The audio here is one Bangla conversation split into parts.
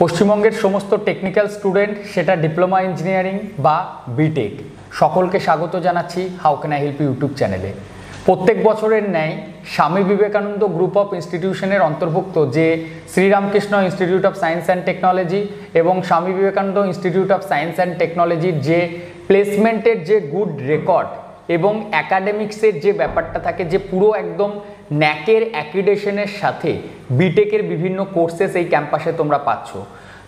পশ্চিমবঙ্গের সমস্ত টেকনিক্যাল স্টুডেন্ট, সেটা ডিপ্লোমা ইঞ্জিনিয়ারিং বা বিটেক, সকলকে স্বাগত জানাচ্ছি how can I help you YouTube চ্যানেলে। প্রত্যেক বছরের ন্যায় স্বামী বিবেকানন্দ গ্রুপ অফ ইনস্টিটিউশনের অন্তর্ভুক্ত যে Sri Ramakrishna institute of science and technology এবং Swami Vivekananda institute of science and টেকনোলজির যে প্লেসমেন্টের যে গুড রেকর্ড এবং অ্যাকাডেমিক্সের যে ব্যাপারটা থাকে, যে পুরো একদম ন্যাকের অ্যাক্রিডেশনের সাথে বিটেকের বিভিন্ন কোর্সেস এই ক্যাম্পাসে তোমরা পাচ্ছ।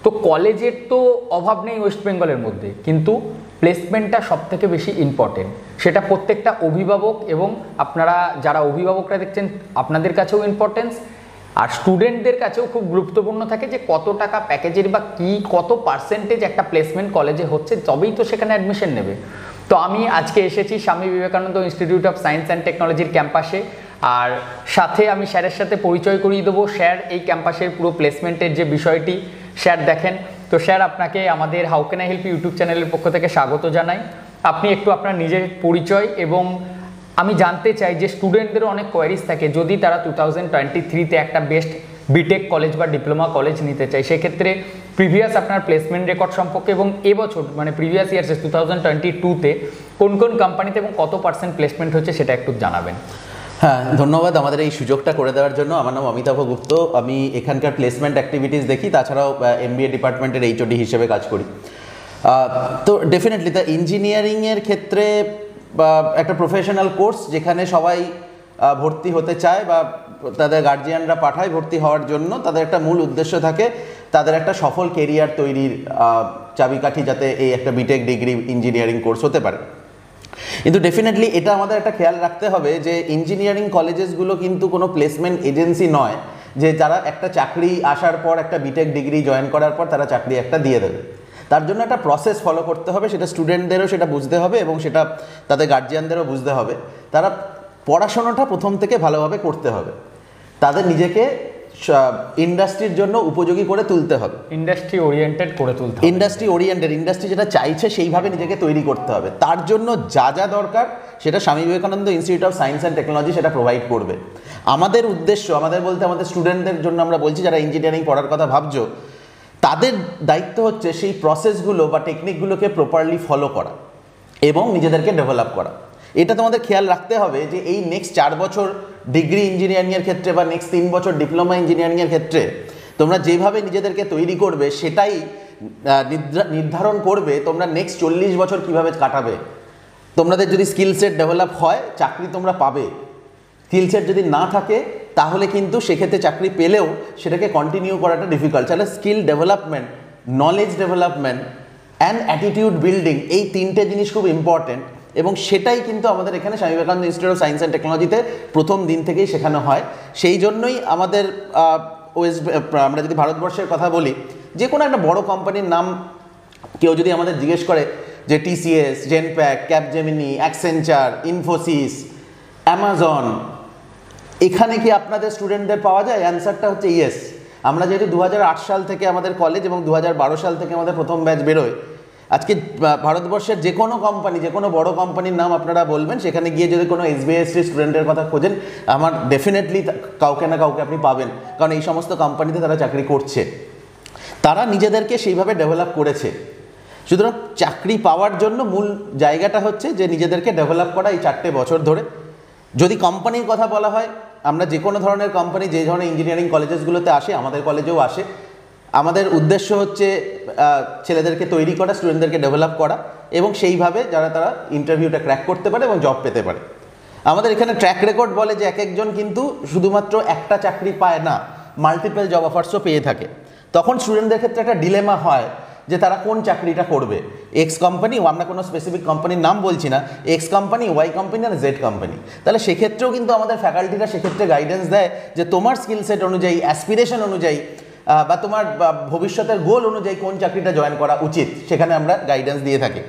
তো কলেজের তো অভাব নেই ওয়েস্ট বেঙ্গলের মধ্যে, কিন্তু প্লেসমেন্টটা সবথেকে বেশি ইম্পর্টেন্ট। সেটা প্রত্যেকটা অভিভাবক এবং আপনারা যারা অভিভাবকরা দেখছেন আপনাদের কাছেও ইম্পর্টেন্স, আর স্টুডেন্টদের কাছেও খুব গুরুত্বপূর্ণ থাকে যে কত টাকা প্যাকেজের বা কি কত পার্সেন্টেজ একটা প্লেসমেন্ট কলেজে হচ্ছে, তবেই তো সেখানে অ্যাডমিশন নেবে। তো আমি আজকে এসেছি স্বামী Vivekananda institute of science and টেকনোলজির ক্যাম্পাসে, আর সাথে আমি স্যারের সাথে পরিচয় করিয়ে দেবো। স্যার এই ক্যাম্পাসের পুরো প্লেসমেন্টের যে বিষয়টি স্যার দেখেন। তো স্যার, আপনাকে আমাদের how can I help YouTube চ্যানেলের পক্ষ থেকে স্বাগত জানাই। আপনি একটু আপনার নিজের পরিচয়, এবং আমি জানতে চাই যে স্টুডেন্টদেরও অনেক কোয়ারিজ থাকে, যদি তারা 2023-তে একটা বেস্ট বিটেক কলেজ বা ডিপ্লোমা কলেজ নিতে চায়, সেক্ষেত্রে প্রিভিয়াস আপনার প্লেসমেন্ট রেকর্ড সম্পর্কে এবং এবছর মানে প্রিভিয়াস ইয়ার্সে 2022-তে কোন কোন কোম্পানিতে এবং কত পার্সেন্ট প্লেসমেন্ট হচ্ছে সেটা একটু জানাবেন। হ্যাঁ, ধন্যবাদ আমাদের এই সুযোগটা করে দেওয়ার জন্য। আমার নাম অমিতাভ গুপ্ত, আমি এখানকার প্লেসমেন্ট অ্যাক্টিভিটিস দেখি, তাছাড়াও MBA ডিপার্টমেন্টের HOD হিসেবে কাজ করি। তো ডেফিনেটলি দ্য ইঞ্জিনিয়ারিংয়ের ক্ষেত্রে একটা প্রফেশনাল কোর্স যেখানে সবাই ভর্তি হতে চায় বা তাদের গার্জিয়ানরা পাঠায় ভর্তি হওয়ার জন্য, তাদের একটা মূল উদ্দেশ্য থাকে তাদের একটা সফল কেরিয়ার তৈরির চাবিকাঠি যাতে এই একটা বিটেক ডিগ্রি ইঞ্জিনিয়ারিং কোর্স হতে পারে। কিন্তু ডেফিনেটলি এটা আমাদের একটা খেয়াল রাখতে হবে যে ইঞ্জিনিয়ারিং কলেজেসগুলো কিন্তু কোনো প্লেসমেন্ট এজেন্সি নয় যে যারা একটা চাকরি আসার পর একটা বিটেক ডিগ্রি জয়েন করার পর তারা চাকরি একটা দিয়ে দেবে। তার জন্য একটা প্রসেস ফলো করতে হবে, সেটা স্টুডেন্টদেরও সেটা বুঝতে হবে এবং সেটা তাদের গার্জিয়ানদেরও বুঝতে হবে। তারা পড়াশোনাটা প্রথম থেকে ভালোভাবে করতে হবে, তাদের নিজেকে ইন্ডাস্ট্রির জন্য উপযোগী করে তুলতে হবে, ইন্ডাস্ট্রি ওরিয়েন্টেড করে তুলতে হবে, ইন্ডাস্ট্রি যেটা চাইছে সেইভাবে নিজেকে তৈরি করতে হবে। তার জন্য যা যা দরকার সেটা Swami Vivekananda institute of science and technology সেটা প্রোভাইড করবে। আমাদের উদ্দেশ্য, আমাদের বলতে আমাদের স্টুডেন্টদের জন্য আমরা বলছি, যারা ইঞ্জিনিয়ারিং পড়ার কথা ভাবছো, তাদের দায়িত্ব হচ্ছে সেই প্রসেসগুলো বা টেকনিকগুলোকে প্রপারলি ফলো করা এবং নিজেদেরকে ডেভেলপ করা। এটা তোমাদের খেয়াল রাখতে হবে যে এই নেক্সট 4 বছর ডিগ্রি ইঞ্জিনিয়ারিংয়ের ক্ষেত্রে বা নেক্সট 3 বছর ডিপ্লোমা ইঞ্জিনিয়ারিংয়ের ক্ষেত্রে তোমরা যেভাবে নিজেদেরকে তৈরি করবে সেটাই নির্ধারণ করবে তোমরা নেক্সট 40 বছর কীভাবে কাটাবে। তোমাদের যদি স্কিল সেট ডেভেলপ হয় চাকরি তোমরা পাবে, স্কিল সেট যদি না থাকে তাহলে কিন্তু সেক্ষেত্রে চাকরি পেলেও সেটাকে কন্টিনিউ করাটা ডিফিকাল্ট। তাহলে skill development, knowledge development and attitude building, এই 3টে জিনিস খুব ইম্পর্টেন্ট, এবং সেটাই কিন্তু আমাদের এখানে স্বামী Vivekananda institute of science and টেকনোলজিতে প্রথম দিন থেকেই শেখানো হয়। সেই জন্যই আমাদের আমরা যদি ভারতবর্ষের কথা বলি, যে কোনো একটা বড় কোম্পানির নাম কেউ যদি আমাদের জিজ্ঞেস করে যে TCS, Genpact, Capgemini, Accenture, Infosys, Amazon, এখানে কি আপনাদের স্টুডেন্টদের পাওয়া যায়? অ্যান্সারটা হচ্ছে ইয়েস। আমরা যেহেতু 2008 সাল থেকে আমাদের কলেজ এবং 2012 সাল থেকে আমাদের প্রথম ব্যাচ বেরোয়, আজকে ভারতবর্ষের যে কোনো কোম্পানি, যে কোনো বড় কোম্পানির নাম আপনারা বলবেন, সেখানে গিয়ে যদি কোনো SBIST স্টুডেন্টের কথা খোঁজেন, আমার ডেফিনেটলি কাউকে না কাউকে আপনি পাবেন, কারণ এই সমস্ত কোম্পানিতে তারা চাকরি করছে, তারা নিজেদেরকে সেইভাবে ডেভেলপ করেছে। সুতরাং চাকরি পাওয়ার জন্য মূল জায়গাটা হচ্ছে যে নিজেদেরকে ডেভেলপ করা এই 4টে বছর ধরে। যদি কোম্পানির কথা বলা হয়, আমরা যে কোনো ধরনের কোম্পানি যে ধরনের ইঞ্জিনিয়ারিং কলেজেসগুলোতে আসে, আমাদের কলেজেও আসে। আমাদের উদ্দেশ্য হচ্ছে ছেলেদেরকে তৈরি করা, স্টুডেন্টদেরকে ডেভেলপ করা, এবং সেইভাবে যারা তারা ইন্টারভিউটা ক্র্যাক করতে পারে এবং জব পেতে পারে। আমাদের এখানে ট্র্যাক রেকর্ড বলে যে এক একজন কিন্তু শুধুমাত্র একটা চাকরি পায় না, মাল্টিপল জব অফার্সও পেয়ে থাকে। তখন স্টুডেন্টদের ক্ষেত্রে একটা ডিলেমা হয় যে তারা কোন চাকরিটা করবে। এক্স কোম্পানি, আমরা কোনো স্পেসিফিক কোম্পানির নাম বলছি না, এক্স কোম্পানি, ওয়াই কোম্পানি আর জেড কোম্পানি। তাহলে সেক্ষেত্রেও কিন্তু আমাদের ফ্যাকাল্টিরা সেক্ষেত্রে গাইডেন্স দেয় যে তোমার স্কিল সেট অনুযায়ী, অ্যাসপিরেশন অনুযায়ী বা তোমার ভবিষ্যতের গোল অনুযায়ী কোন চাকরিটা জয়েন করা উচিত, সেখানে আমরা গাইডেন্স দিয়ে থাকি।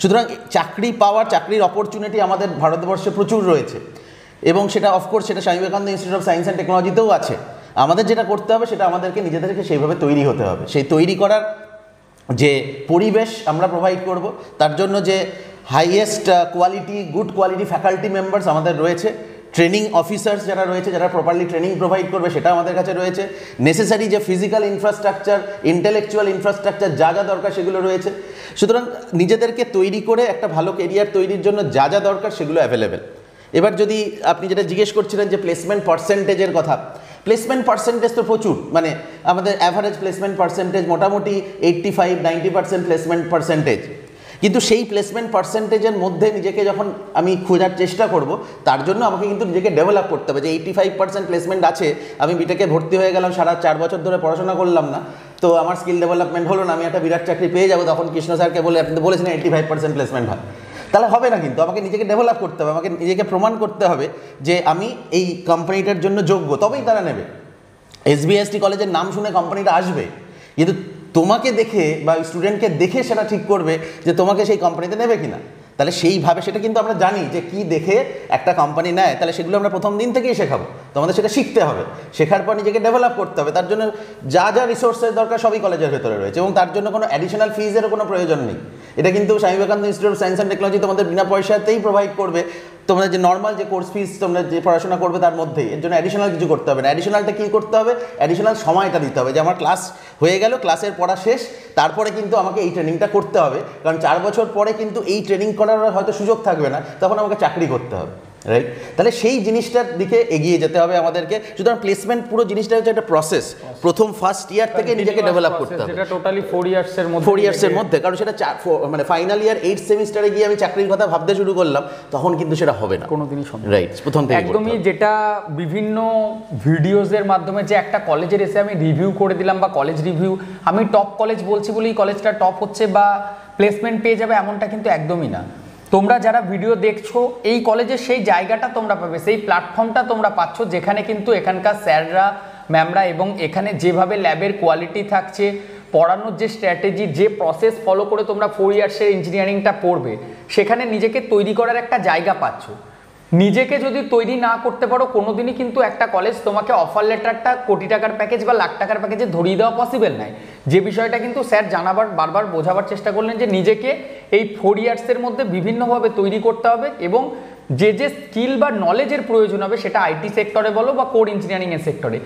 সুতরাং চাকরি পাওয়ার, চাকরির অপরচুনিটি আমাদের ভারতবর্ষে প্রচুর রয়েছে, এবং সেটা অফকোর্স সেটা Swami Vivekananda institute of science and টেকনোলজিতেও আছে। আমাদের যেটা করতে হবে সেটা আমাদেরকে নিজেদেরকে সেইভাবে তৈরি হতে হবে। সেই তৈরি করার যে পরিবেশ আমরা প্রোভাইড করব, তার জন্য যে highest quality, good quality faculty members আমাদের রয়েছে, ট্রেনিং অফিসার্স যারা রয়েছে, যারা প্রপারলি ট্রেনিং প্রোভাইড করবে, সেটা আমাদের কাছে রয়েছে। নেসেসারি যে ফিজিক্যাল ইনফ্রাস্ট্রাকচার, ইন্টেলেকচুয়াল ইনফ্রাস্ট্রাকচার যা যা দরকার সেগুলো রয়েছে। সুতরাং নিজেদেরকে তৈরি করে একটা ভালো কেরিয়ার তৈরির জন্য যা যা দরকার সেগুলো অ্যাভেলেবেল। এবার যদি আপনি যেটা জিজ্ঞেস করছিলেন যে প্লেসমেন্ট পার্সেন্টেজের কথা, প্লেসমেন্ট পার্সেন্টেজ তো প্রচুর, মানে আমাদের অ্যাভারেজ প্লেসমেন্ট পার্সেন্টেজ মোটামুটি 85-90% প্লেসমেন্ট পার্সেন্টেজ। কিন্তু সেই প্লেসমেন্ট পার্সেন্টেজের মধ্যে নিজেকে যখন আমি খোঁজার চেষ্টা করব, তার জন্য আমাকে কিন্তু নিজেকে ডেভেলপ করতে হবে। যে 85% প্লেসমেন্ট আছে, আমি বিটেকে ভর্তি হয়ে গেলাম, সারা 4 বছর ধরে পড়াশোনা করলাম না, তো আমার স্কিল ডেভেলপমেন্ট হলো না, আমি একটা বিরাট চাকরি পেয়ে যাবো, তখন কৃষ্ণ স্যারকে বলে আপনি তো বলেছিলেন 85% প্লেসমেন্ট হয়, তাহলে হবে না। কিন্তু আমাকে নিজেকে ডেভেলপ করতে হবে, আমাকে নিজেকে প্রমাণ করতে হবে যে আমি এই কোম্পানিটার জন্য যোগ্য, তবেই তারা নেবে। SBST কলেজের নাম শুনে কোম্পানিটা আসবে, কিন্তু তোমাকে দেখে বা স্টুডেন্টকে দেখে সেটা ঠিক করবে যে তোমাকে সেই কোম্পানিতে নেবে কিনা। তাহলে সেইভাবে সেটা কিন্তু আমরা জানি যে কি দেখে একটা কোম্পানি নেয়, তাহলে সেগুলো আমরা প্রথম দিন থেকেই শেখাবো। তোমাদের সেটা শিখতে হবে, শেখার পর নিজেকে ডেভেলপ করতে হবে। তার জন্য যা যা রিসোর্সের দরকার সবই কলেজের ভেতরে রয়েছে, এবং তার জন্য কোনো অ্যাডিশনাল ফিজেরও কোনো প্রয়োজন নেই। এটা কিন্তু স্বামী Vivekananda institute of science and technology তোমাদের বিনা পয়সাতেই প্রোভাইড করবে। তোমরা যে নর্মাল যে কোর্স ফিস তোমরা যে পড়াশোনা করবে তার মধ্যেই, এর জন্য অ্যাডিশনাল কিছু করতে হবে না। অ্যাডিশনালটা কী করতে হবে? অ্যাডিশনাল সময়টা দিতে হবে, যে আমার ক্লাস হয়ে গেল, ক্লাসের পড়া শেষ, তারপরে কিন্তু আমাকে এই ট্রেনিংটা করতে হবে। কারণ 4 বছর পরে কিন্তু এই ট্রেনিং করার হয়তো সুযোগ থাকবে না, তখন আমাকে চাকরি করতে হবে, রাইট? তাহলে সেই জিনিসটার দিকে এগিয়ে যেতে হবে আমাদেরকে। সুতরাং প্লেসমেন্ট পুরো জিনিসটা হচ্ছে একটা প্রসেস, প্রথম ফার্স্ট ইয়ার থেকে নিজেকে ডেভেলপ করতে হবে, যেটা টোটালি 4 ইয়ার্সের মধ্যে, 4 ইয়ার্সের মধ্যে। কারণ সেটা মানে ফাইনাল ইয়ার 8 সেমিস্টারে গিয়ে আমি চাকরির কথা ভাবতে শুরু করলাম, তখন কিন্তু সেটা হবে না কোনোদিনই সম্ভব, রাইট? প্রথম থেকে একদমই। যেটা বিভিন্ন ভিডিওজের মাধ্যমে যে একটা কলেজের এসে আমি রিভিউ করে দিলাম, বা কলেজ রিভিউ, আমি টপ কলেজ বলছি বলেই কলেজটা টপ হচ্ছে বা প্লেসমেন্ট পেয়ে যাবে, এমনটা কিন্তু একদমই না। তোমরা যারা ভিডিও দেখছো, এই কলেজের সেই জায়গাটা তোমরা পাবে, সেই প্ল্যাটফর্মটা তোমরা পাচ্ছ, যেখানে কিন্তু এখানকার স্যাররা, ম্যামরা এবং এখানে যেভাবে ল্যাবের কোয়ালিটি থাকছে, পড়ানোর যে স্ট্র্যাটেজি, যে প্রসেস ফলো করে তোমরা 4 ইয়ার্সের ইঞ্জিনিয়ারিংটা পড়বে, সেখানে নিজেকে তৈরি করার একটা জায়গা পাচ্ছ। নিজেকে যদি তৈরি না করতে পারো, কোনোদিনই কিন্তু একটা কলেজ তোমাকে অফার লেটারটা কোটি টাকার প্যাকেজ বা লাখ টাকার প্যাকেজে ধরিয়ে দেওয়া পসিবল নয়। যে বিষয়টা কিন্তু স্যার জানাবার, বারবার বোঝাবার চেষ্টা করলেন, যে নিজেকে এই 4 ইয়ার্সের মধ্যে বিভিন্নভাবে তৈরি করতে হবে, এবং যে যে স্কিল বা নলেজের প্রয়োজন হবে, সেটা আইটি সেক্টরে বলো বা কোর ইঞ্জিনিয়ারিংয়ের সেক্টরে,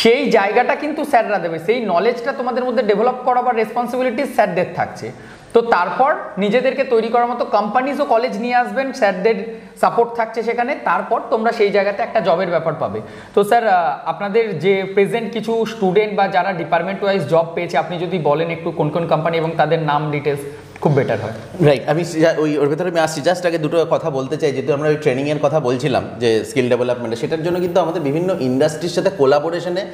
সেই জায়গাটা কিন্তু স্যাররা দেবে। সেই নলেজটা তোমাদের মধ্যে ডেভেলপ করাবার রেসপন্সিবিলিটি স্যারদের থাকছে। তো তারপর নিজেদেরকে তৈরি করার মতো কোম্পানিজ ও কলেজ নিয়ে আসবেন, স্যারদের সাপোর্ট থাকছে সেখানে, তারপর তোমরা সেই জায়গাতে একটা জবের ব্যাপার পাবে। তো স্যার, আপনাদের যে প্রেজেন্ট কিছু স্টুডেন্ট বা যারা ডিপার্টমেন্ট ওয়াইজ জব পেয়েছে, আপনি যদি বলেন একটু কোন কোন কোম্পানি এবং তাদের নাম ডিটেলস, খুব বেটার হয়। রাইট, আমি ওর ভেতরে আমি আসছি। জাস্ট আগে দুটো কথা বলতে চাই, যেহেতু আমরা ওই ট্রেনিংয়ের কথা বলছিলাম, যে স্কিল ডেভেলপমেন্টে, সেটার জন্য কিন্তু আমাদের বিভিন্ন ইন্ডাস্ট্রির সাথে কোলাবোরেশনে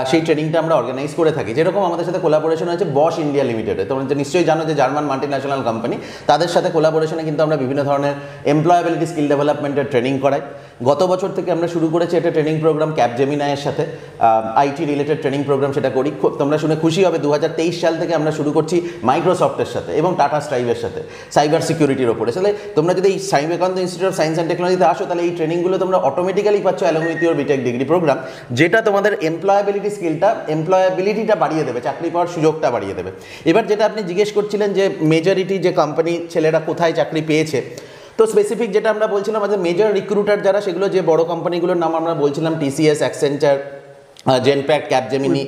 সেই ট্রেনিংটা আমরা অর্গানাইজ করে থাকি। যেরকম আমাদের সাথে কোলাবোরেশন হয়েছে বশ ইন্ডিয়া লিমিটেডে, তোমরা নিশ্চয়ই জানো যে জার্মান মাল্টিন্যাশনাল কোম্পানি, তাদের সাথে কোলাবোরেশনে কিন্তু আমরা বিভিন্ন ধরনের এমপ্লয়াবিলিটি স্কিল ডেভেলপমেন্টের ট্রেনিং করাই। গত বছর থেকে আমরা শুরু করেছি একটা ট্রেনিং প্রোগ্রাম ক্যাপজেমিনাইয়ের সাথে, আইটি রিলেটেড ট্রেনিং প্রোগ্রাম, সেটা করি। তোমরা শুনে খুশি হবে, 2023 সাল থেকে আমরা শুরু করছি মাইক্রোসফটের সাথে এবং টাটা স্ট্রাইভের সাথে সাইবার সিকিউরিটির ওপরে। তাহলে তোমরা যদি এই Swami Vivekananda institute of science and টেকনোলজিতে আসো, তাহলে এই ট্রেনিংগুলো তোমরা অটোমেটিক্যালি পাচ্ছ along with your BTech degree program, যেটা তোমাদের এমপ্লয়াবিলিটি স্কিলটা, এমপ্লয়াবিলিটিটা বাড়িয়ে দেবে, চাকরি পাওয়ার সুযোগটা বাড়িয়ে দেবে। এবার যেটা আপনি জিজ্ঞেস করছিলেন যে মেজরিটি যে কোম্পানি ছেলেরা কোথায় চাকরি পেয়েছে, তো স্পেসিফিক যেটা আমরা বলছিলাম, আমাদের মেজর রিক্রুটার যারা, সেগুলো যে বড় কোম্পানিগুলোর নাম আমরা বলছিলাম, TCS, Accenture, Genpact, Capgemini,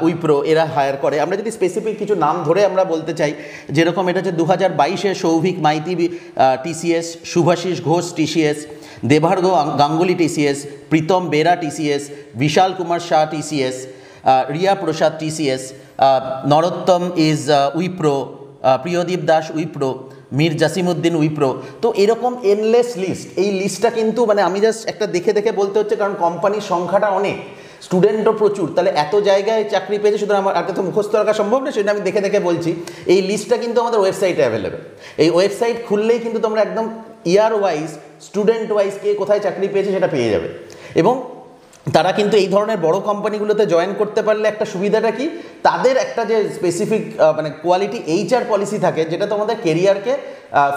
Wipro, এরা হায়ার করে। আমরা যদি স্পেসিফিক কিছু নাম ধরে আমরা বলতে চাই, যেরকম এটা হচ্ছে 2022-এ Souvik Maity TCS, Subhasish Ghosh TCS, Debargha Ganguly TCS, Pritam Bera TCS, Bishal Kumar Shah TCS, Riya Prasad TCS, Narottam is Wipro, Priyodeep Das Wipro, Mir Jasimuddin Wipro. তো এরকম এনলেস লিস্ট। এই লিস্টটা কিন্তু মানে আমি জাস্ট একটা দেখে দেখে বলতে হচ্ছে, কারণ কোম্পানির সংখ্যাটা অনেক, স্টুডেন্টও প্রচুর, তাহলে এত জায়গায় চাকরি পেয়েছে, সুতরাং আমার একটা তো মুখস্থ রাখা সম্ভব না, সেটা আমি দেখে দেখে বলছি। এই লিস্টটা কিন্তু আমাদের ওয়েবসাইটে অ্যাভেলেবেল। এই ওয়েবসাইট খুললেই কিন্তু তোমরা একদম ইয়ার ওয়াইজ, স্টুডেন্ট ওয়াইজ কে কোথায় চাকরি পেয়েছে সেটা পেয়ে যাবে। এবং তারা কিন্তু এই ধরনের বড় কোম্পানিগুলোতে জয়েন করতে পারলে একটা সুবিধাটা কি, তাদের একটা যে স্পেসিফিক মানে কোয়ালিটি HR পলিসি থাকে, যেটা তোমাদের কেরিয়ারকে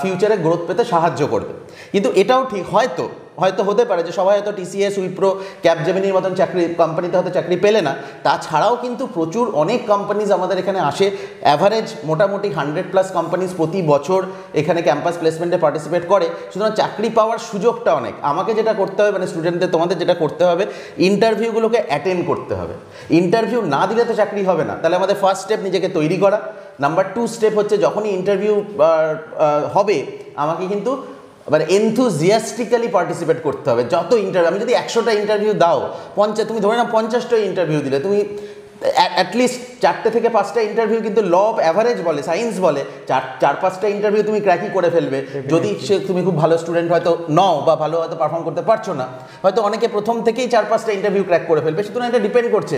ফিউচারে গ্রোথ পেতে সাহায্য করবে। কিন্তু এটাও ঠিক, হয়তো হয়তো হতে পারে যে সবাই হয়তো টিসিএস, উইপ্রো, ক্যাপজেমিনির মতন কোম্পানিতে হয়তো চাকরি পেলে না, তাছাড়াও কিন্তু প্রচুর অনেক কোম্পানিজ আমাদের এখানে আসে। অ্যাভারেজ মোটামুটি 100+ কোম্পানিজ প্রতি বছর এখানে ক্যাম্পাস প্লেসমেন্টে পার্টিসিপেট করে। সুতরাং চাকরি পাওয়ার সুযোগটা অনেক। আমাকে যেটা করতে হবে, মানে স্টুডেন্টদের, তোমাদের যেটা করতে হবে, ইন্টারভিউগুলোকে অ্যাটেন্ড করতে হবে। ইন্টারভিউ না দিলে তো চাকরি হবে না। তাহলে আমাদের ফার্স্ট স্টেপ নিজেকে তৈরি করা। নাম্বার 2 স্টেপ হচ্ছে যখনই ইন্টারভিউ হবে আমাকে কিন্তু মানে এনথুজিয়াস্টিক্যালি পার্টিসিপেট করতে হবে। যত ইন্টারভিউ, আমি যদি 100টা ইন্টারভিউ দাও, তুমি ধরে নাও 50টা ইন্টারভিউ দিলে, তুমি অ্যাটলিস্ট 4টে থেকে 5টা ইন্টারভিউ কিন্তু ল অফ অ্যাভারেজ বলে, সায়েন্স বলে, 4-5টা ইন্টারভিউ তুমি ক্র্যাকই করে ফেলবে। যদি তুমি খুব ভালো স্টুডেন্ট হয়তো নও বা ভালো হয়তো পারফর্ম করতে পারছো না, হয়তো অনেকে প্রথম থেকেই 4-5টা ইন্টারভিউ ক্র্যাক করে ফেলবে। সুতরাং এটা ডিপেন্ড করছে।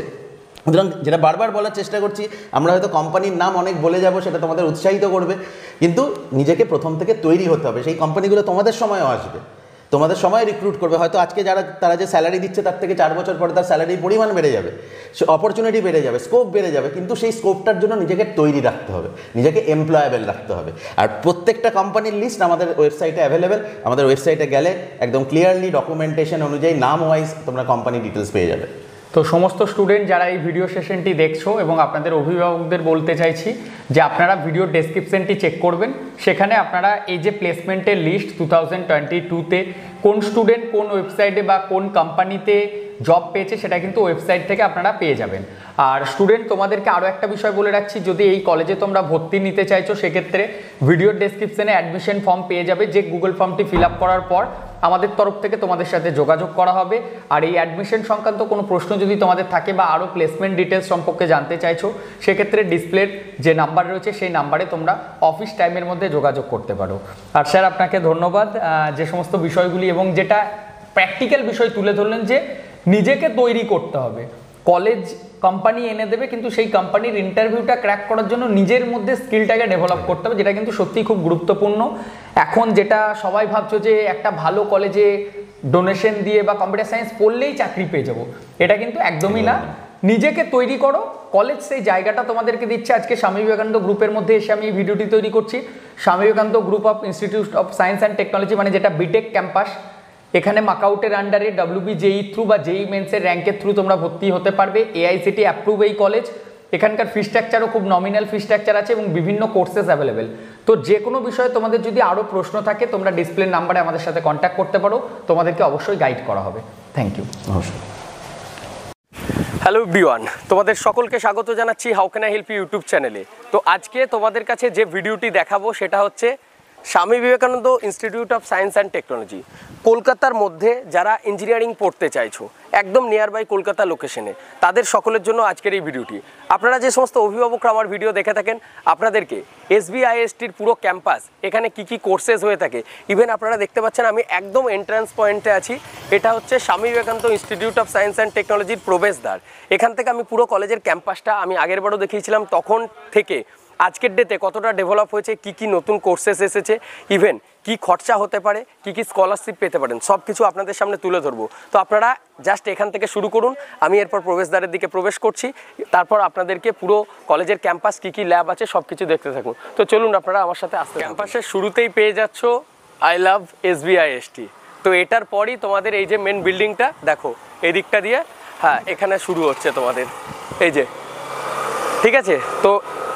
সুতরাং যেটা বারবার বলার চেষ্টা করছি, আমরা হয়তো কোম্পানির নাম অনেক বলে যাব, সেটা তোমাদের উৎসাহিত করবে, কিন্তু নিজেকে প্রথম থেকে তৈরি হতে হবে। সেই কোম্পানিগুলো তোমাদের সময়ও আসবে, তোমাদের সময় রিক্রুট করবে। হয়তো আজকে তারা যে স্যালারি দিচ্ছে তার থেকে 4 বছর পরে তার স্যালারির পরিমাণ বেড়ে যাবে, অপরচুনিটি বেড়ে যাবে, স্কোপ বেড়ে যাবে, কিন্তু সেই স্কোপটার জন্য নিজেকে তৈরি রাখতে হবে, নিজেকে এমপ্লয়েবল রাখতে হবে। আর প্রত্যেকটা কোম্পানির লিস্ট আমাদের ওয়েবসাইটে অ্যাভেলেবেল। আমাদের ওয়েবসাইটে গেলে একদম ক্লিয়ারলি ডকুমেন্টেশন অনুযায়ী নাম ওয়াইজ তোমরা কোম্পানি ডিটেলস পেয়ে যাবে। তো সমস্ত স্টুডেন্ট যারা এই ভিডিও সেশনটি দেখছো এবং আপনাদের অভিভাবকদের বলতে চাইছি যে আপনারা ভিডিও ডেসক্রিপশনটি চেক করবেন। সেখানে আপনারা এই যে প্লেসমেন্টের লিস্ট 2022-তে কোন স্টুডেন্ট কোন ওয়েবসাইটে বা কোন কোম্পানিতে জব পেয়েছে সেটা কিন্তু ওয়েবসাইট থেকে আপনারা পেয়ে যাবেন। আর স্টুডেন্ট, তোমাদেরকে আরও একটা বিষয় বলে রাখছি, যদি এই কলেজে তোমরা ভর্তি নিতে চাইছো সেক্ষেত্রে ভিডিওর ডেসক্রিপশনে অ্যাডমিশন ফর্ম পেয়ে যাবে, যে গুগল ফর্মটি ফিল আপ করার পর আমাদের তরফ থেকে তোমাদের সাথে যোগাযোগ করা হবে। আর এই অ্যাডমিশন সংক্রান্ত কোনো প্রশ্ন যদি তোমাদের থাকে বা আরও প্লেসমেন্ট ডিটেলস সম্পর্কে জানতে চাইছো, সেক্ষেত্রে ডিসপ্লের যে নাম্বার রয়েছে সেই নাম্বারে তোমরা অফিস টাইমের মধ্যে যোগাযোগ করতে পারো। আর স্যার, আপনাকে ধন্যবাদ যে সমস্ত বিষয়গুলি এবং যেটা প্র্যাকটিক্যাল বিষয় তুলে ধরলেন যে নিজেকে তৈরি করতে হবে। কলেজ কোম্পানি এনে দেবে, কিন্তু সেই কোম্পানির ইন্টারভিউটা ক্র্যাক করার জন্য নিজের মধ্যে স্কিলটাকে ডেভেলপ করতে হবে, যেটা কিন্তু সত্যিই খুব গুরুত্বপূর্ণ। এখন যেটা সবাই ভাবছো যে একটা ভালো কলেজে ডোনেশন দিয়ে বা কম্পিউটার সায়েন্স পড়লেই চাকরি পেয়ে যাবো, এটা কিন্তু একদমই না। নিজেকে তৈরি করো, কলেজ সেই জায়গাটা তোমাদেরকে দিচ্ছে। আজকে স্বামী বিবেকানন্দ গ্রুপের মধ্যে এসে আমি এই ভিডিওটি তৈরি করছি। স্বামী Vivekananda group of institute of science and technology, মানে যেটা বিটেক ক্যাম্পাস, এখানে মাকআউটের আন্ডারে WB JEE থ্রু বা JEE মেন্সের র্যাঙ্কের থ্রু তোমরা ভর্তি হতে পারবে। AICTE অ্যাপ্রুভ এই কলেজ। এখানকার ফি স্ট্রাকচারও খুব নমিনাল ফি স্ট্রাকচার আছে এবং বিভিন্ন কোর্সেস অ্যাভেলেবেল। তো যে কোনো বিষয়ে তোমাদের যদি আরও প্রশ্ন থাকে তোমরা ডিসপ্লে নাম্বারে আমাদের সাথে কন্ট্যাক্ট করতে পারো, তোমাদেরকে অবশ্যই গাইড করা হবে। Thank you. হ্যালো এভরিওয়ান, তোমাদের সকলকে স্বাগত জানাচ্ছি how can I help you YouTube চ্যানেলে। তো আজকে তোমাদের কাছে যে ভিডিওটি দেখাবো সেটা হচ্ছে স্বামী Vivekananda institute of science and technology, কলকাতার মধ্যে যারা ইঞ্জিনিয়ারিং পড়তে চাইছো একদম নিয়ার বাই কলকাতা লোকেশনে, তাদের সকলের জন্য আজকের এই ভিডিওটি। আপনারা যে সমস্ত অভিভাবকরা আমার ভিডিও দেখে থাকেন, আপনাদেরকে SBISTর পুরো ক্যাম্পাস, এখানে কি কি কোর্সেস হয়ে থাকে, ইভেন আপনারা দেখতে পাচ্ছেন আমি একদম এন্ট্রান্স পয়েন্টে আছি। এটা হচ্ছে স্বামী Vivekananda institute of science and টেকনোলজির প্রবেশদ্বার। এখান থেকে আমি পুরো কলেজের ক্যাম্পাসটা আমি আগেরবারও দেখিয়েছিলাম, তখন থেকে আজকের ডেতে কতটা ডেভেলপ হয়েছে, কি কি নতুন কোর্সেস এসেছে, ইভেন কি খরচা হতে পারে, কি কি স্কলারশিপ পেতে পারেন, সব কিছু আপনাদের সামনে তুলে ধরবো। তো আপনারা জাস্ট এখান থেকে শুরু করুন, আমি এরপর প্রবেশদ্বারের দিকে প্রবেশ করছি, তারপর আপনাদেরকে পুরো কলেজের ক্যাম্পাস কি কি ল্যাব আছে সব কিছু দেখতে থাকুন। তো চলুন আপনারা আমার সাথে আসতে। ক্যাম্পাসের শুরুতেই পেয়ে যাচ্ছ আই লাভ SBIST। তো এটার পরই তোমাদের এই যে মেন বিল্ডিংটা দেখো, এই দিকটা দিয়ে, হ্যাঁ এখানে শুরু হচ্ছে তোমাদের এই যে, ঠিক আছে। তো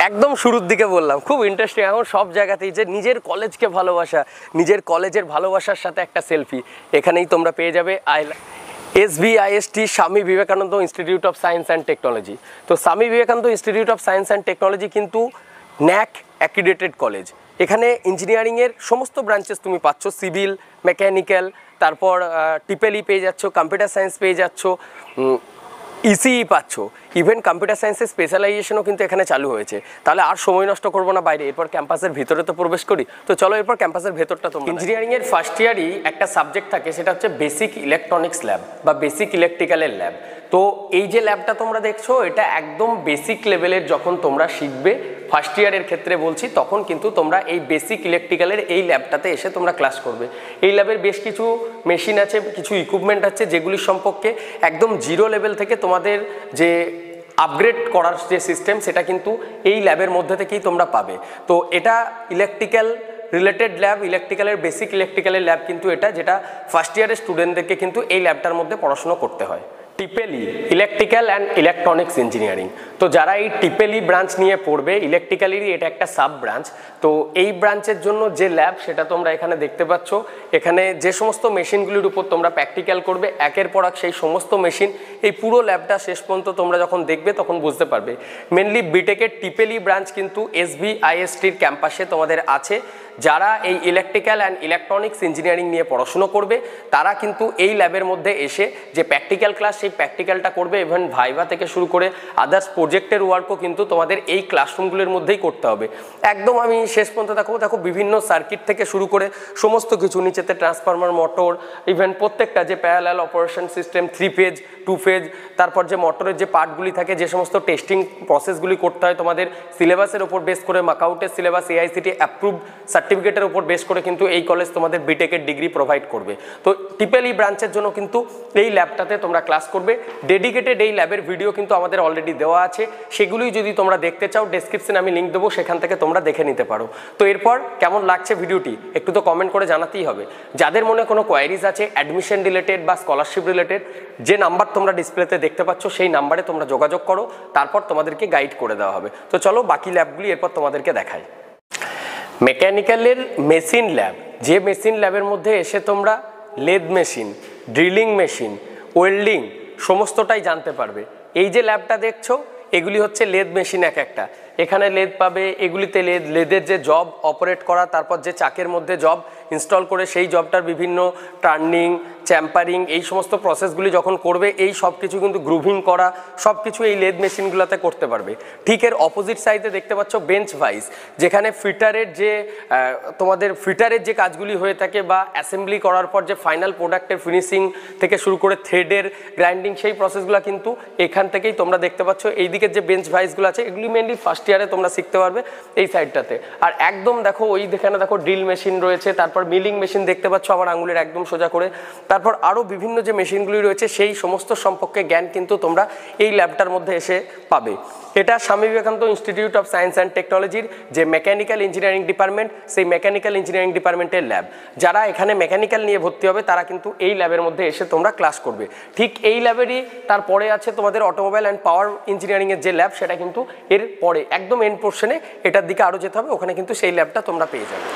একদম শুরুর দিকে বললাম, খুব ইন্টারেস্টিং। এখন সব জায়গাতেই যে নিজের কলেজকে ভালোবাসা, নিজের কলেজের ভালোবাসার সাথে একটা সেলফি, এখানেই তোমরা পেয়ে যাবে SBIST স্বামী Vivekananda institute of science and technology. তো স্বামী Vivekananda institute of science and technology কিন্তু NAC অ্যাক্রিডিটেড কলেজ। এখানে ইঞ্জিনিয়ারিংয়ের সমস্ত ব্রাঞ্চেস তুমি পাচ্ছ, সিভিল, মেকানিক্যাল, তারপর TEPE পেয়ে যাচ্ছ, কম্পিউটার সায়েন্স পেয়ে যাচ্ছ, ECE পাচ্ছ, ইভেন কম্পিউটার সায়েন্সের স্পেশালাইজেশনও কিন্তু এখানে চালু হয়েছে। তাহলে আর সময় নষ্ট করবো না বাইরে, এরপর ক্যাম্পাসের ভিতরে তো প্রবেশ করি। তো চলো এরপর ক্যাম্পাসের ভেতরটা। তোমরা ইঞ্জিনিয়ারিংয়ের ফার্স্ট ইয়ারই একটা সাবজেক্ট থাকে, সেটা হচ্ছে বেসিক ইলেকট্রনিক্স ল্যাব বা বেসিক ইলেকট্রিক্যালের ল্যাব। তো এই যে ল্যাবটা তোমরা দেখছো, এটা একদম বেসিক লেভেলের। যখন তোমরা শিখবে ফার্স্ট ইয়ারের ক্ষেত্রে বলছি, তখন কিন্তু তোমরা এই বেসিক ইলেকট্রিক্যালের এই ল্যাবটাতে এসে তোমরা ক্লাস করবে। এই ল্যাবের বেশ কিছু মেশিন আছে, কিছু ইকুইপমেন্ট আছে, যেগুলির সম্পর্কে একদম জিরো লেভেল থেকে তোমাদের যে আপগ্রেড করার যে সিস্টেম, সেটা কিন্তু এই ল্যাবের মধ্যে থেকেই তোমরা পাবে। তো এটা ইলেকট্রিক্যাল রিলেটেড ল্যাব, ইলেকট্রিক্যালের বেসিক ইলেকট্রিক্যালের ল্যাব কিন্তু এটা, যেটা ফার্স্ট ইয়ারের স্টুডেন্টদেরকে কিন্তু এই ল্যাবটার মধ্যে পড়াশোনা করতে হয়। টিপেলি ইলেকট্রিক্যাল অ্যান্ড ইলেকট্রনিক্স ইঞ্জিনিয়ারিং, তো যারা এই টিপেলি ব্রাঞ্চ নিয়ে পড়বে, ইলেকট্রিক্যালেরই এটা একটা সাব ব্রাঞ্চ, তো এই ব্রাঞ্চের জন্য যে ল্যাব সেটা তোমরা এখানে দেখতে পাচ্ছ। এখানে যে সমস্ত মেশিনগুলির উপর তোমরা প্র্যাকটিক্যাল করবে একের পর এক সেই সমস্ত মেশিন, এই পুরো ল্যাবটা শেষ পর্যন্ত তোমরা যখন দেখবে তখন বুঝতে পারবে। মেনলি বিটেকের টিপেলি ব্রাঞ্চ কিন্তু SBISTর ক্যাম্পাসে তোমাদের আছে। যারা এই ইলেকট্রিক্যাল অ্যান্ড ইলেকট্রনিক্স ইঞ্জিনিয়ারিং নিয়ে পড়াশুনো করবে তারা কিন্তু এই ল্যাবের মধ্যে এসে যে প্র্যাকটিক্যাল ক্লাস, সেই প্র্যাকটিক্যালটা করবে। ইভেন ভাইভা থেকে শুরু করে আদার্স প্রজেক্টের ওয়ার্কও কিন্তু তোমাদের এই ক্লাসরুমগুলোর মধ্যেই করতে হবে। একদম আমি শেষ পর্যন্ত দেখো বিভিন্ন সার্কিট থেকে শুরু করে সমস্ত কিছু, নিচেতে ট্রান্সফরমার, মোটর, ইভেন প্রত্যেকটা যে parallel operation system, 3 phase 2 phase, তারপর যে মোটরের যে পার্টগুলি থাকে, যে সমস্ত টেস্টিং প্রসেসগুলি করতে হয় তোমাদের সিলেবাসের ওপর বেস করে, মাকাউটের সিলেবাস, AICTE অ্যাপ্রুভড সার্টিফিকেটের উপর বেস করে কিন্তু এই কলেজ তোমাদের বিটেকের ডিগ্রি প্রোভাইড করবে। তো টিপেলি ব্রাঞ্চের জন্য কিন্তু এই ল্যাবটাতে তোমরা ক্লাস করবে। ডেডিকেটেড এই ল্যাবের ভিডিও কিন্তু আমাদের অলরেডি দেওয়া আছে, সেগুলোই যদি তোমরা দেখতে চাও ডেসক্রিপশনে আমি লিঙ্ক দেবো, সেখান থেকে তোমরা দেখে নিতে পারো। তো এরপর কেমন লাগছে ভিডিওটি একটু তো কমেন্ট করে জানাতেই হবে। যাদের মনে কোনো কোয়ারিজ আছে অ্যাডমিশন রিলেটেড বা স্কলারশিপ রিলেটেড, যে নাম্বার তোমরা ডিসপ্লেতে দেখতে পাচ্ছ সেই নাম্বারে তোমরা যোগাযোগ করো, তারপর তোমাদেরকে গাইড করে দেওয়া হবে। তো চলো বাকি ল্যাবগুলি এরপর তোমাদেরকে দেখাই। মেকানিক্যালের মেশিন ল্যাব, যে মেশিন ল্যাবের মধ্যে এসে তোমরা lathe machine, drilling machine, welding সমস্তটাই জানতে পারবে। এই যে ল্যাবটা দেখছো এগুলি হচ্ছে লেদ মেশিন এক একটা, এখানে লেদ পাবে, এগুলিতে লেদের যে জব অপারেট করা, তারপর যে চাকের মধ্যে জব ইনস্টল করে সেই জবটার বিভিন্ন টার্নিং, চ্যাম্পারিং, এই সমস্ত প্রসেসগুলি যখন করবে, এই সব কিছু কিন্তু গ্রুভিং করা সব কিছু এই লেদ মেশিনগুলোতে করতে পারবে। ঠিক এর অপোজিট সাইডে দেখতে পাচ্ছ বেঞ্চ ভাইস, যেখানে ফিটারের যে তোমাদের ফিটারের যে কাজগুলি হয়ে থাকে বা অ্যাসেম্বলি করার পর যে ফাইনাল প্রোডাক্টের ফিনিশিং থেকে শুরু করে থ্রেডের গ্রাইন্ডিং, সেই প্রসেসগুলো কিন্তু এখান থেকেই তোমরা দেখতে পাচ্ছ। এই দিকের যে বেঞ্চ ভাইসগুলো আছে এগুলি মেনলি ফার্স্ট ইয়ারে তোমরা শিখতে পারবে এই সাইডটাতে। আর একদম দেখো ওই যেখানে দেখো ড্রিল মেশিন রয়েছে, তারপর মিলিং মেশিন দেখতে পাচ্ছ আমার আঙুলের একদম সোজা করে, তারপর আরও বিভিন্ন যে মেশিনগুলি রয়েছে সেই সমস্ত সম্পর্কে জ্ঞান কিন্তু তোমরা এই ল্যাবটার মধ্যে এসে পাবে। এটা স্বামী Vivekananda institute of science and টেকনোলজির যে মেকানিক্যাল ইঞ্জিনিয়ারিং ডিপার্টমেন্ট, সেই মেকানিক্যাল ইঞ্জিনিয়ারিং ডিপার্টমেন্টের ল্যাব। যারা এখানে মেকানিক্যাল নিয়ে ভর্তি হবে তারা কিন্তু এই ল্যাবের মধ্যে এসে তোমরা ক্লাস করবে। ঠিক এই ল্যাবেরই তারপরে আছে তোমাদের অটোমোবাইল অ্যান্ড পাওয়ার ইঞ্জিনিয়ারিংয়ের যে ল্যাব, সেটা কিন্তু এর পরে একদম এন্ড পোর্শনে এটার দিকে আরও যেতে হবে, ওখানে কিন্তু সেই ল্যাবটা তোমরা পেয়ে যাবে।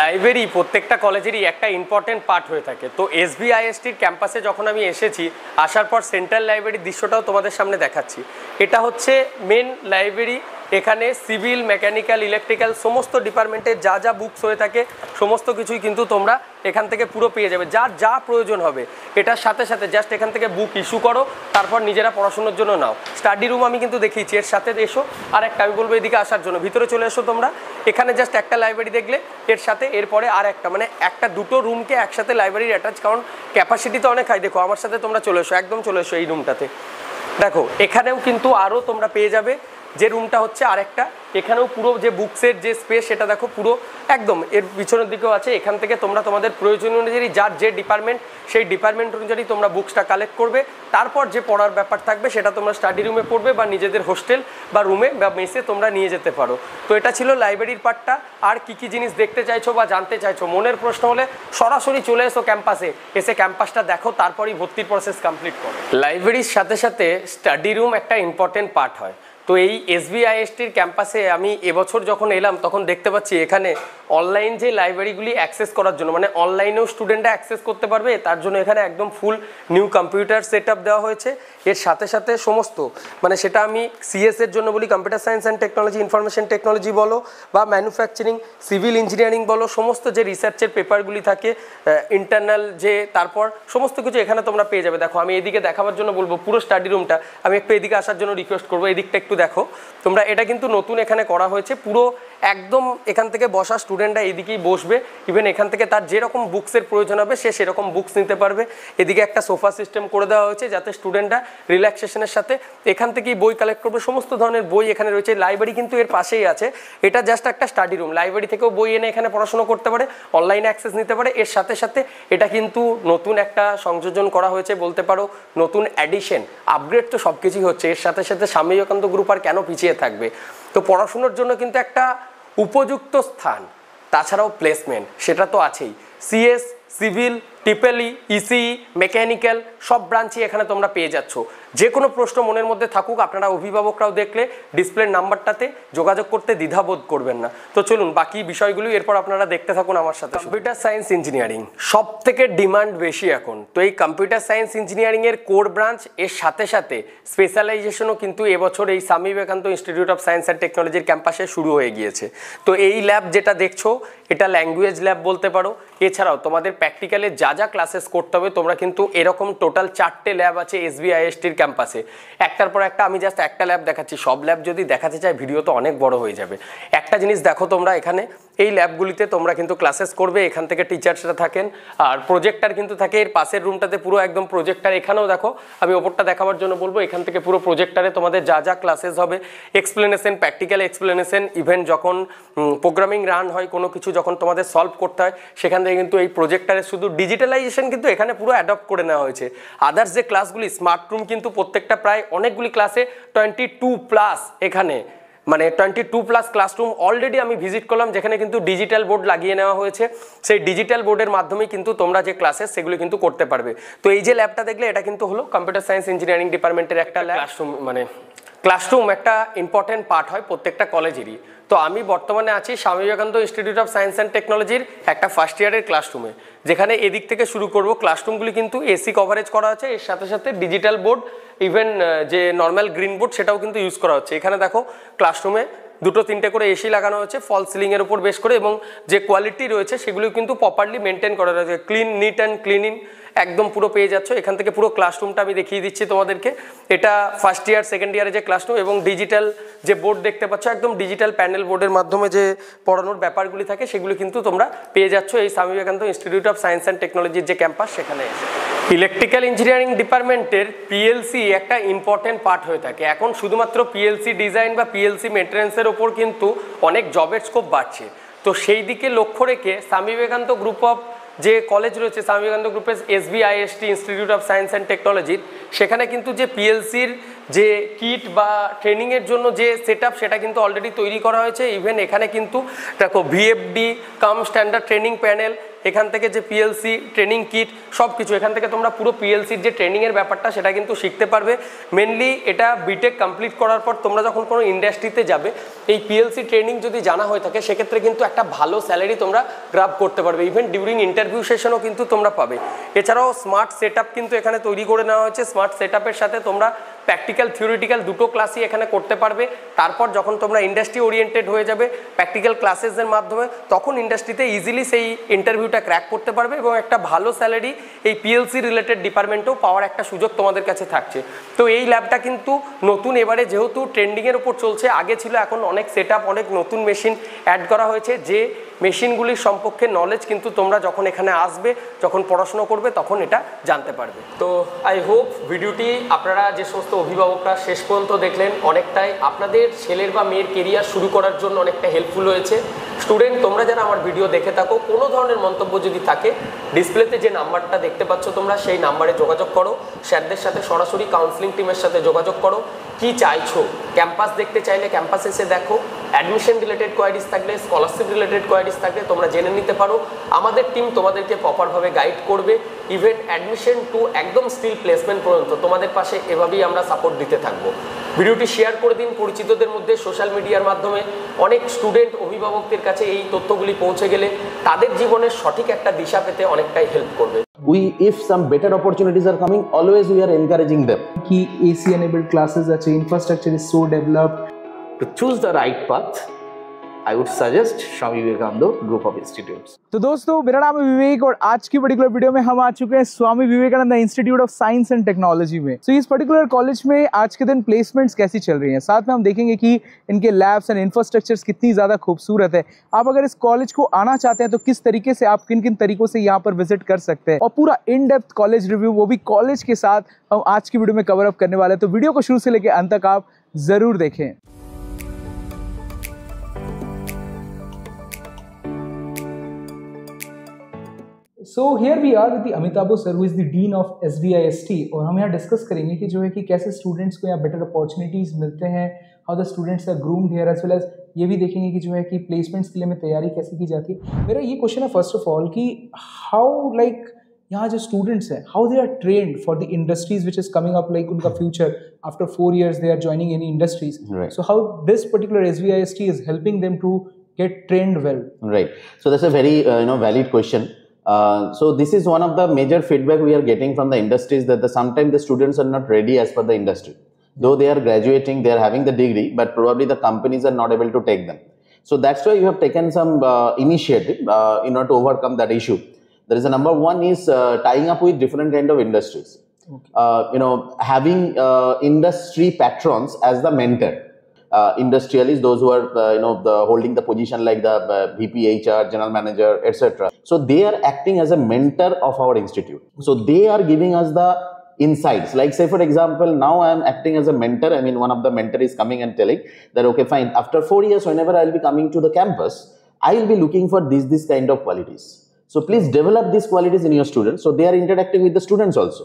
লাইব্রেরি প্রত্যেকটা কলেজেরই একটা ইম্পর্টেন্ট পার্ট হয়ে থাকে। তো SBISTর ক্যাম্পাসে যখন আমি এসেছি, আসার পর সেন্ট্রাল লাইব্রেরির দৃশ্যটাও তোমাদের সামনে দেখাচ্ছি। এটা হচ্ছে মেন লাইব্রেরি। এখানে সিভিল, মেকানিক্যাল, ইলেকট্রিক্যাল সমস্ত ডিপার্টমেন্টের যা যা বুকস হয়ে থাকে সমস্ত কিছুই কিন্তু তোমরা এখান থেকে পুরো পেয়ে যাবে, যার যা প্রয়োজন হবে। এটার সাথে সাথে জাস্ট এখান থেকে বুক ইস্যু করো, তারপর নিজেরা পড়াশোনার জন্য নাও। স্টাডি রুম আমি কিন্তু দেখিয়েছি, এর সাথে এসো। আর একটা আমি বলবো এদিকে আসার জন্য, ভিতরে চলে এসো তোমরা। এখানে জাস্ট একটা লাইব্রেরি দেখলে, এর সাথে এরপরে আর একটা, মানে একটা দুটো রুমকে একসাথে লাইব্রেরির অ্যাটাচ, কারণ ক্যাপাসিটি তো অনেক হাই। দেখো আমার সাথে তোমরা চলে এসো, একদম চলে এসো এই রুমটাতে। দেখো এখানেও কিন্তু আরও তোমরা পেয়ে যাবে, যে রুমটা হচ্ছে আরেকটা। এখানেও পুরো যে বুকসের যে স্পেস সেটা দেখো পুরো একদম এর পিছনের দিকেও আছে। এখান থেকে তোমরা তোমাদের প্রয়োজন অনুযায়ী যার যে ডিপার্টমেন্ট, সেই ডিপার্টমেন্ট অনুযায়ী তোমরা বুকসটা কালেক্ট করবে। তারপর যে পড়ার ব্যাপার থাকবে সেটা তোমরা স্টাডি রুমে পড়বে বা নিজেদের হোস্টেল বা রুমে বা মেসে তোমরা নিয়ে যেতে পারো। তো এটা ছিল লাইব্রেরির পার্টটা। আর কি কি জিনিস দেখতে চাইছো বা জানতে চাইছো, মনের প্রশ্ন হলে সরাসরি চলে এসো ক্যাম্পাসে, এসে ক্যাম্পাসটা দেখো, তারপরই ভর্তির প্রসেস কমপ্লিট করো। লাইব্রেরির সাথে সাথে স্টাডি রুম একটা ইম্পর্টেন্ট পার্ট হয়। তো এই SBISTর ক্যাম্পাসে আমি এবছর যখন এলাম তখন দেখতে পাচ্ছি এখানে অনলাইন যে লাইব্রেরিগুলি অ্যাক্সেস করার জন্য, মানে অনলাইনেও স্টুডেন্টরা অ্যাক্সেস করতে পারবে, তার জন্য এখানে একদম ফুল নিউ কম্পিউটার সেট আপ দেওয়া হয়েছে। এর সাথে সাথে সমস্ত, মানে সেটা আমি CS এর জন্য বলি, computer science and technology, information technology বলো বা ম্যানুফ্যাকচারিং, সিভিল ইঞ্জিনিয়ারিং বলো, সমস্ত যে রিসার্চের পেপারগুলি থাকে, ইন্টারনাল যে, তারপর সমস্ত কিছু এখানে তোমরা পেয়ে যাবে। দেখো আমি এদিকে দেখাবার জন্য বলবো পুরো স্টাডি রুমটা, আমি একটু এদিকে আসার জন্য রিকোয়েস্ট করবো, এদিকটা একটু দেখো তোমরা। এটা কিন্তু নতুন এখানে করা হয়েছে, পুরো একদম এখান থেকে বসা স্টুডেন্টরা এদিকেই বসবে। ইভেন এখান থেকে তার যেরকম বুকসের প্রয়োজন হবে সে সেরকম বুকস নিতে পারবে। এদিকে একটা সোফা সিস্টেম করে দেওয়া হয়েছে যাতে স্টুডেন্টরা রিল্যাক্সেশনের সাথে এখান থেকেই বই কালেক্ট করবে। সমস্ত ধরনের বই এখানে রয়েছে। লাইব্রেরি কিন্তু এর পাশেই আছে। এটা জাস্ট একটা স্টাডি রুম, লাইব্রেরি থেকেও বই এনে এখানে পড়াশোনা করতে পারে, অনলাইনে অ্যাক্সেস নিতে পারে। এর সাথে সাথে এটা কিন্তু নতুন একটা সংযোজন করা হয়েছে বলতে পারো, নতুন অ্যাডিশন, আপগ্রেড তো সব কিছুই হচ্ছে। এর সাথে সাথে স্বামী বিবেকানন্দ গ্রুপ আর কেন পিছিয়ে থাকবে। তো পড়াশোনার জন্য কিন্তু একটা উপযুক্ত স্থান, তাছাড়াও প্লেসমেন্ট সেটা তো আছেই। সিএস, সিভিল, টিপেলি, ইসিই, মেকানিক্যাল সব ব্রাঞ্চই এখানে তোমরা পেয়ে যাচ্ছ। যে কোনো প্রশ্ন মনের মধ্যে থাকুক, আপনারা অভিভাবকরাও দেখলে ডিসপ্লের নাম্বারটাতে যোগাযোগ করতে দ্বিধাবোধ করবেন না। তো চলুন বাকি বিষয়গুলো এরপর আপনারা দেখতে থাকুন আমার সাথে। কম্পিউটার সায়েন্স ইঞ্জিনিয়ারিং সব থেকে ডিমান্ড বেশি এখন। তো এই কম্পিউটার সায়েন্স ইঞ্জিনিয়ারিংয়ের কোর ব্রাঞ্চ, এর সাথে সাথে স্পেশালাইজেশনও কিন্তু এবছর এই Swami Vivekananda institute of science and টেকনোলজির ক্যাম্পাসে শুরু হয়ে গিয়েছে। তো এই ল্যাব যেটা দেখছো এটা ল্যাঙ্গুয়েজ ল্যাব বলতে পারো। এছাড়াও তোমাদের প্র্যাকটিক্যালে যা যা ক্লাসেস করতে হবে তোমরা কিন্তু এরকম টোটাল 4টে ল্যাব আছে SBISTর ক্যাম্পাসে, একটার পর একটা। আমি জাস্ট একটা ল্যাব দেখাচ্ছি, সব ল্যাব যদি দেখাতে চাই ভিডিও তো অনেক বড় হয়ে যাবে। একটা জিনিস দেখো তোমরা, এখানে এই ল্যাবগুলিতে তোমরা কিন্তু ক্লাসেস করবে, এখান থেকে টিচার্সরা থাকেন, আর প্রজেক্টার কিন্তু থাকে এর পাশের রুমটাতে পুরো একদম প্রজেক্টার। এখানেও দেখো, আমি ওপরটা দেখাবার জন্য বলবো, এখান থেকে পুরো প্রজেক্টারে তোমাদের যা যা ক্লাসেস হবে, এক্সপ্লেনেশন, প্র্যাকটিক্যাল এক্সপ্লেনেশন, ইভেন যখন প্রোগ্রামিং রান হয়, কোনো কিছু যখন তোমাদের সলভ করতে হয়, সেখান থেকে কিন্তু এই প্রজেক্টারে শুধু ডিজিটালাইজেশন কিন্তু এখানে পুরো অ্যাডপ্ট করে নেওয়া হয়েছে। আদার্স যে ক্লাসগুলি, স্মার্ট রুম কিন্তু প্রত্যেকটা প্রায় অনেকগুলি ক্লাসে 22+ এখানে, মানে 22+ ক্লাসরুম অলরেডি আমি ভিজিট করলাম, যেখানে কিন্তু ডিজিটাল বোর্ড লাগিয়ে নেওয়া হয়েছে। সেই ডিজিটাল বোর্ডের মাধ্যমেই কিন্তু তোমরা যে ক্লাসেস সেগুলো কিন্তু করতে পারবে। তো এই যে ল্যাবটা দেখলে, এটা কিন্তু হলো কম্পিউটার সায়েন্স ইঞ্জিনিয়ারিং ডিপার্টমেন্টের একটা ল্যাব। ক্লাসরুম একটা ইম্পর্টেন্ট পার্ট হয় প্রত্যেকটা কলেজেরই। তো আমি বর্তমানে আছি স্বামী Vivekananda institute of science and টেকনোলজির একটা ফার্স্ট ইয়ারের ক্লাসরুমে, যেখানে এদিক থেকে শুরু করব। ক্লাসরুমগুলি কিন্তু এসি কভারেজ করা আছে, এর সাথে সাথে ডিজিটাল বোর্ড, ইভেন যে নর্মাল গ্রিন বোর্ড সেটাও কিন্তু ইউজ করা হচ্ছে। এখানে দেখো ক্লাসরুমে 2-3টে করে এসি লাগানো হয়েছে ফল সিলিংয়ের উপর বেশ করে, এবং যে কোয়ালিটি রয়েছে সেগুলো কিন্তু প্রপারলি মেনটেন করা রয়েছে। ক্লিন, নিট অ্যান্ড ক্লিনিং একদম পুরো পেয়ে যাচ্ছ। এখান থেকে পুরো ক্লাসরুমটা আমি দেখিয়ে দিচ্ছি তোমাদেরকে। এটা ফার্স্ট ইয়ার সেকেন্ড ইয়ারে যে ক্লাসরুম, এবং ডিজিটাল যে বোর্ড দেখতে পাচ্ছ, একদম ডিজিটাল প্যানেল বোর্ডের মাধ্যমে যে পড়ানোর ব্যাপারগুলি থাকে সেগুলো কিন্তু তোমরা পেয়ে যাচ্ছ এই Swami Vivekananda institute of science and টেকনোলজির যে ক্যাম্পাস সেখানে এসে। ইলেকট্রিক্যাল ইঞ্জিনিয়ারিং ডিপার্টমেন্টের পিএলসি একটা ইম্পর্টেন্ট পার্ট হয়ে থাকে। এখন শুধুমাত্র পিএলসি ডিজাইন বা পিএলসি মেনটেন্যান্সের ওপর কিন্তু অনেক জবের স্কোপ বাড়ছে। তো সেই দিকে লক্ষ্য রেখে স্বামী বিবেকানন্দ গ্রুপ অফ যে কলেজ রয়েছে, স্বামী বিবেকানন্দ গ্রুপের SBIST institute of science and টেকনোলজির, সেখানে কিন্তু যে পিএলসির যে কিট বা ট্রেনিংয়ের জন্য যে সেটআপ সেটা কিন্তু অলরেডি তৈরি করা হয়েছে। ইভেন এখানে কিন্তু দেখো VFD কাম স্ট্যান্ডার্ড ট্রেনিং প্যানেল, এখান থেকে যে পিএলসি ট্রেনিং কিট সব কিছু, এখান থেকে তোমরা পুরো পিএলসির যে ট্রেনিংয়ের ব্যাপারটা সেটা কিন্তু শিখতে পারবে। মেনলি এটা বিটেক কমপ্লিট করার পর তোমরা যখন কোনো ইন্ডাস্ট্রিতে যাবে, এই পিএলসি ট্রেনিং যদি জানা হয়ে থাকে সেক্ষেত্রে কিন্তু একটা ভালো স্যালারি তোমরা গ্রাব করতে পারবে। ইভেন ডিউরিং ইন্টারভিউ সেশনও কিন্তু তোমরা পাবে। এছাড়াও স্মার্ট সেটআপ কিন্তু এখানে তৈরি করে নেওয়া হয়েছে। স্মার্ট সেটআপের সাথে তোমরা প্র্যাকটিক্যাল থিওরিটিক্যাল দুটো ক্লাসই এখানে করতে পারবে। তারপর যখন তোমরা ইন্ডাস্ট্রি ওরিয়েন্টেড হয়ে যাবে প্র্যাকটিক্যাল ক্লাসেসের মাধ্যমে, তখন ইন্ডাস্ট্রিতে ইজিলি সেই ইন্টারভিউটা ক্র্যাক করতে পারবে, এবং একটা ভালো স্যালারি এই পিএলসি রিলেটেড ডিপার্টমেন্টেও পাওয়ার একটা সুযোগ তোমাদের কাছে থাকছে। তো এই ল্যাবটা কিন্তু নতুন, এবারে যেহেতু ট্রেন্ডিংয়ের উপর চলছে, আগে ছিল, এখন অনেক সেটআপ, অনেক নতুন মেশিন অ্যাড করা হয়েছে। যে মেশিনগুলির সম্পর্কে নলেজ কিন্তু তোমরা যখন এখানে আসবে, যখন পড়াশোনা করবে, তখন এটা জানতে পারবে। তো আই হোপ ভিডিওটি আপনারা যে সমস্ত অভিভাবকরা শেষ পর্যন্ত দেখলেন, অনেকটাই আপনাদের ছেলের বা মেয়ের কেরিয়ার শুরু করার জন্য অনেকটা হেল্পফুল হয়েছে। স্টুডেন্ট, তোমরা যারা আমার ভিডিও দেখে থাকো, কোনো ধরনের মন্তব্য যদি থাকে, ডিসপ্লেতে যে নাম্বারটা দেখতে পাচ্ছ তোমরা, সেই নাম্বারে যোগাযোগ করো। স্যারদের সাথে সরাসরি কাউন্সিলিং টিমের সাথে যোগাযোগ করো। কি চাইছো, ক্যাম্পাস দেখতে চাইলে ক্যাম্পাস এসে দেখো। অ্যাডমিশন রিলেটেড কোয়ারিজ থাকলে, স্কলারশিপ রিলেটেড কোয়ারিজ থাকলে তোমরা জেনে নিতে পারো। আমাদের টিম তোমাদেরকে প্রপারভাবে গাইড করবে। ইভেন অ্যাডমিশন টু একদম স্টিল প্লেসমেন্ট পর্যন্ত তোমাদের পাশে এভাবেই আমরা সাপোর্ট দিতে থাকবো। ভিডিওটি শেয়ার করে দিন পরিচিতদের মধ্যে, সোশ্যাল মিডিয়ার মাধ্যমে। অনেক স্টুডেন্ট অভিভাবকদের কাছে এই তথ্যগুলি পৌঁছে গেলে তাদের জীবনের সঠিক একটা দিশা পেতে অনেকটাই হেল্প করবে। If some better opportunities are coming, always we are encouraging them. कि AC enabled classes अच्छे, infrastructure is so developed. To choose the right path, I would suggest Swami Vivekananda Group of Institutes. तो दोस्तों, मेरा नाम है विवेक और आज की पर्टिकुलर वीडियो में हम आ चुके हैं Swami Vivekananda institute of science and technology में। तो इस पर्टिकुलर कॉलेज में आज के दिन प्लेसमेंट्स कैसी चल रही हैं, साथ में हम देखेंगे कि इनके लैब्स एंड इंफ्रास्ट्रक्चर्स कितनी ज़्यादा खूबसूरत है। आप अगर इस कॉलेज को आना चाहते हैं तो किस तरीके से, आप किन किन तरीकों से यहाँ पर विजिट कर सकते हैं, और पूरा इन डेप्थ कॉलेज रिव्यू, वो भी कॉलेज के साथ, हम आज की वीडियो में कवर अप करने वाले हैं। तो वीडियो को शुरू से लेकर अंत तक आप ज़रूर देखें। So here we are with Amitabh sir, who is the dean of SBIST, और हम यहाँ डिस्कस करेंगे कि जो है कि कैसे स्टूडेंट्स को यहाँ बेटर अपॉर्चुनिटीज़ मिलते हैं, how the students are groomed here, as well as ये भी देखेंगे कि जो है कि प्लेसमेंट्स के लिए हमें तैयारी कैसे की जाती है। मेरा ये क्वेश्चन है फर्स्ट ऑफ ऑल कि हाउ लाइक यहाँ जो स्टूडेंट्स हैं how they are trained for the industries which is coming up, like उनका future after 4 years they are joining any industries, so how this particular SVIST is helping them to get trained well? Right. So that's a very valid question. So this is one of the major feedback we are getting from the industries, that sometimes the students are not ready as per the industry. Though they are graduating, they are having the degree, but probably the companies are not able to take them. So that's why you have taken some initiative in order to overcome that issue. There is a number one is tying up with different kind of industries. Okay. Having industry patrons as the mentor. Industrialists, those who are holding the position like the VP HR, general manager, etc. So they are acting as a mentor of our institute. So they are giving us the insights. Like say for example, now I am acting as a mentor. I mean, one of the mentor is coming and telling that okay, fine. After 4 years, whenever I will be coming to the campus, I will be looking for this kind of qualities. So please develop these qualities in your students. So they are interacting with the students also.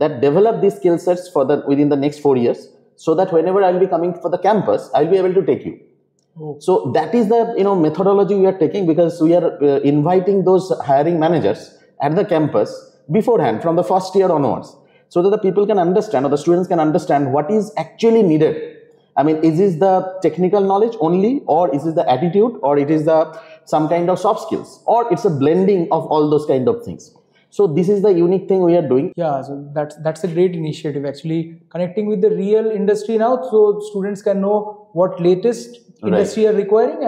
That develop these skill sets for within the next 4 years. So that whenever I'll be coming for the campus, I'll be able to take you. Oh. So that is the methodology we are taking, because we are inviting those hiring managers at the campus beforehand from the first year onwards, so that the people can understand, or the students can understand what is actually needed. I mean, is this the technical knowledge only, or is it the attitude, or it is the some kind of soft skills, or it's a blending of all those kind of things. So this is the unique thing we are doing. Yeah, so that's a great initiative, actually connecting with the real industry now, so students can know what latest industry are requiring,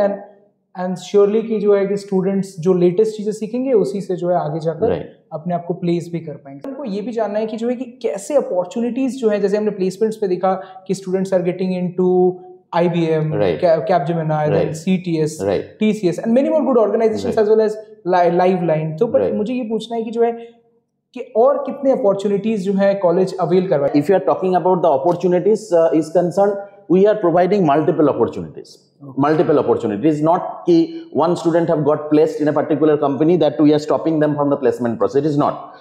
and surely कि जो है कि students जो latest चीजें सीखेंगे उसी से जो है आगे जाकर अपने आप को प्लेस भी कर पाएंगे। हमको ये भी जानना है कि जो है कि कैसे अपॉर्चुनिटीज जो है, जैसे हमने प्लेसमेंट्स पे देखा कि students are getting into IBM, Capgemini, then CTS, TCS, and many more good organizations as well as Liveline. तो पर मुझे ये पूछना है कि जो है कि और कितने अपॉर्चुनिटीज जो है कॉलेज अवेल करवाए? If you are talking about the opportunities is concerned, we are providing multiple opportunities. Multiple opportunities. Not that one student have got placed in a particular company that we are stopping them from the placement process. It is not.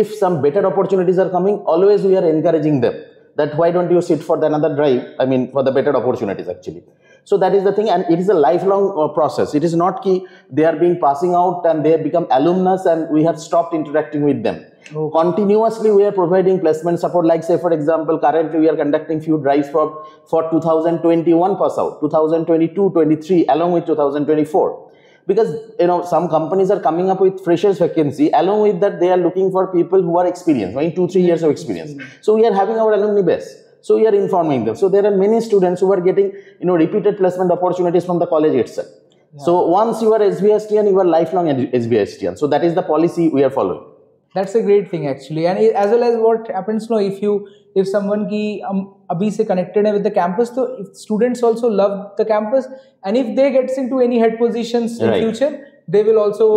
If some better opportunities are coming, always we are encouraging them. That why don't you sit for another drive? I mean, for the better opportunities actually. So that is the thing, and it is a lifelong process. It is not that they are being passing out and they have become alumnus and we have stopped interacting with them. Okay. Continuously we are providing placement support. Like say for example, currently we are conducting few drives for 2021 pass out, 2022, 23, along with 2024. Because some companies are coming up with freshers vacancy, along with that they are looking for people who are experienced, I mean 2-3 years of experience. So we are having our alumni base, so we are informing them. So there are many students who are getting repeated placement opportunities from the college itself. So once you are SVISTian, you are lifelong SVISTian. So that is the policy we are following. That's a great thing actually, and as well as what happens now, if someone की अभी से connected है with the campus, तो students also love the campus, and if they gets into any head positions in future, they will also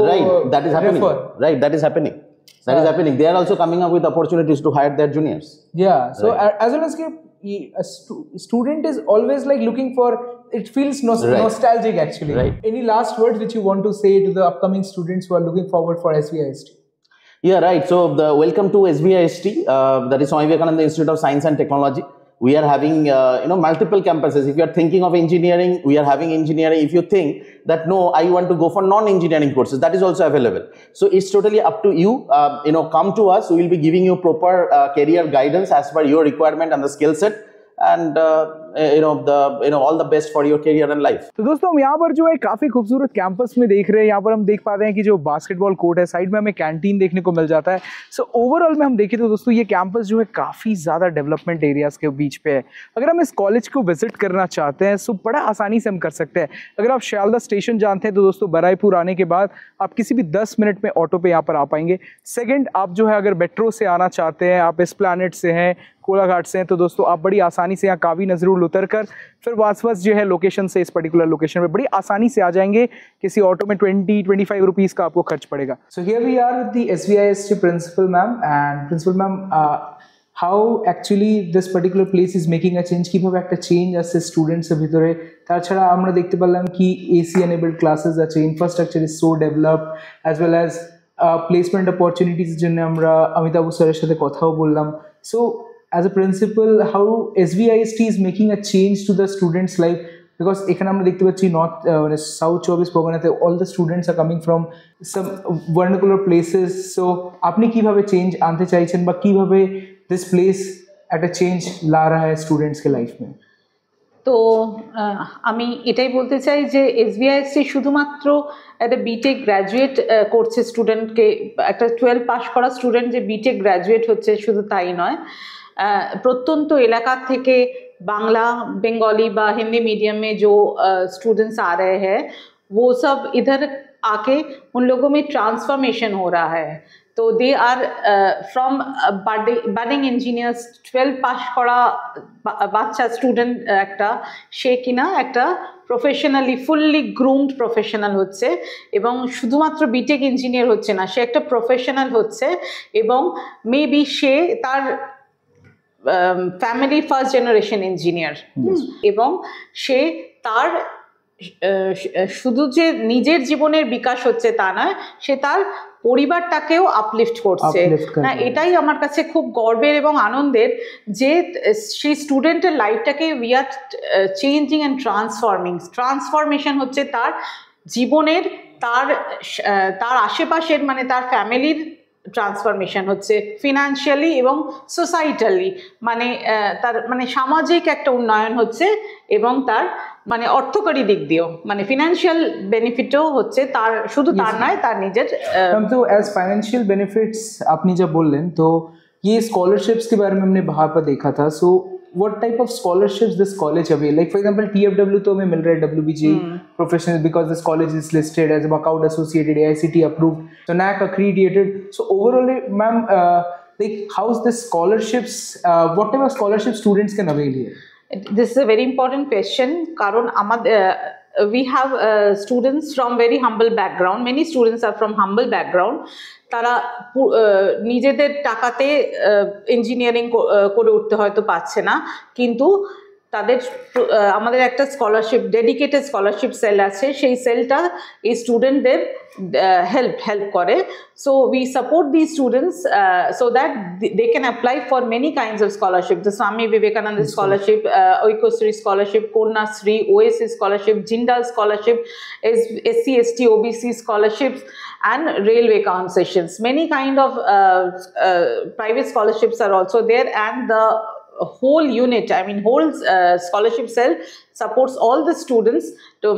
that is happening. Right, that is happening. That is happening. They are also coming up with opportunities to hire their juniors. Yeah. So as well as a student is always like looking for. It feels nostalgic actually. Any last words which you want to say to the upcoming students who are looking forward for SVIST? Yeah, right. So welcome to SVIST. That is Swami Vivekananda Institute of Science and Technology. We are having multiple campuses. If you are thinking of engineering, we are having engineering. If you think that no, I want to go for non-engineering courses, that is also available. So it's totally up to you. Come to us. We will be giving you proper career guidance as per your requirement and the skill set. And all the best for your career and life. तो दोस्तों हम यहाँ पर जो है काफी खूबसूरत कैंपस में देख रहे हैं। यहाँ पर हम देख पा रहे हैं कि जो बास्केटबॉल कोर्ट है, साइड में हमें कैंटीन देखने को मिल जाता है। सो ओवरऑल में हम देखें तो दोस्तों ये कैंपस जो है काफी ज्यादा डेवलपमेंट एरियाज के बीच पे है। अगर हम इस कॉलेज को विजिट करना चाहते हैं तो बड़ा आसानी से हम कर सकते हैं। अगर आप शालदा स्टेशन जानते हैं तो दोस्तों बराईपुर आने के बाद आप किसी भी 10 मिनट में ऑटो पे यहाँ पर आ पाएंगे। सेकेंड, आप जो है अगर मेट्रो से आना चाहते हैं, आप एस्प्लैनेड से हैं, कोलाघाट से हैं, तो दोस्तों आप बड़ी आसानी से यहाँ कावी नजरूल उतर कर फिर वासवस जो है लोकेशन से इस पर्टिकुलर लोकेशन पे बड़ी आसानी से आ जाएंगे। किसी ऑटो में 20-25 रुपीस का आपको खर्च पड़ेगा। So here we are with the SVIST principal ma'am, and principal ma'am, how actually this particular place is making a change, কীভাবে একটা চেঞ্জ আসছে স্টুডেন্টসের ভিতরে। তাছাড়া আমরা দেখতে পারলাম কি এসি এনেবলড ক্লাসেস আছে, infrastructure is so developed, as well as placement অপরচুনিটিসের জন্য আমরা অমিতাভ স্যারের সাথে কথাও বললাম। So as a principal, how SVIST is making a change to the students' life, because এখানে আমরা দেখতে পাচ্ছি নর্থ মানে সাউথ 24 পরগনাতে all the students are coming from some vernacular places. So আপনি কিভাবে চেঞ্জ আনতে চাইছেন বা কিভাবে দিস প্লেস একটা চেঞ্জ লা रहा है স্টুডেন্টস के লাইফ में? তো আমি এটাই বলতে চাই যে এসবিআইএসসি শুধুমাত্র একটা বিটেক গ্র্যাজুয়েট করছে স্টুডেন্টকে, একটা 12 পাস করা স্টুডেন্ট যে বিটেক গ্র্যাজুয়েট হচ্ছে শুধু তাই নয়, প্রত্যন্ত এলাকা থেকে बांग्ला बंगाली व हिंदी मीडियम में जो स्टूडेंट्स आ रहे हैं वो सब इधर आके उन लोगों में ट्रांसफॉर्मेशन हो रहा है। तो दे आर फ्रॉम बाडिंग इंजिनियर्स 12 पास करा बाच्चा स्टूडेंट একটা সে কিনা একটা প্রফেশনালি ফুললি গ্রুমড প্রফেশনাল হচ্ছে এবং শুধুমাত্র বিটেক ইঞ্জিনিয়ার হচ্ছে না, সে একটা প্রফেশনাল হচ্ছে এবং মেবি সে তার ফ্যামিলি ফার্স্ট জেনারেশন ইঞ্জিনিয়ার এবং সে তার শুধু যে নিজের জীবনের বিকাশ হচ্ছে তা নয়, সে তার পরিবারটাকেও আপলিফট করছে না। এটাই আমার কাছে খুব গর্বের এবং আনন্দের যে সেই স্টুডেন্টের লাইফটাকে we are changing and transformation হচ্ছে তার জীবনের, তার আশেপাশের মানে তার ফ্যামিলির ট্রান্সফরমেশন হচ্ছে, ফিনান্সিয়ালি এবং সোসাইটালি মানে তার মানে সামাজিক একটা উন্নয়ন হচ্ছে এবং তার মানে অর্থকরী দিক দিয়েও মানে ফিনান্সিয়াল বেনিফিটও হচ্ছে তার, শুধু তার নয় তার নিজের। तो एज फाइनेंशियल बेनिफिट्स आपने जब बोलें तो ये स्कॉलरशिप्स के बारे में हमने बाहर पर देखा था। सो what type of scholarships this college avail? Like for example TFW तो हमें मिल रहा है WBG professional because this college is listed as a Workout Associated, AICT approved, so NAC accredited. So overall ma'am like how's this scholarships, what type of scholarships students can avail here? This is a very important question karon amader we have students from very humble background, many students are from humble background, তারা নিজেদের টাকাতে ইঞ্জিনিয়ারিং করে উঠতে হয়তো পাচ্ছে না, কিন্তু তাদের আমাদের একটা স্কলারশিপ ডেডিকেটেড স্কলারশিপ সেল আছে, সেই সেলটা এই স্টুডেন্টদের হেল্প করে। So we support the students so that they can apply for many kinds of scholarship, the Swami Vivekananda scholarship, Aikyashree scholarship, Kanyashree, OSC scholarship, Jindal scholarship, SC ST OBC scholarships and railway concessions. Many kind of private scholarships are also there, and the whole unit, I mean whole scholarship cell supports all the students to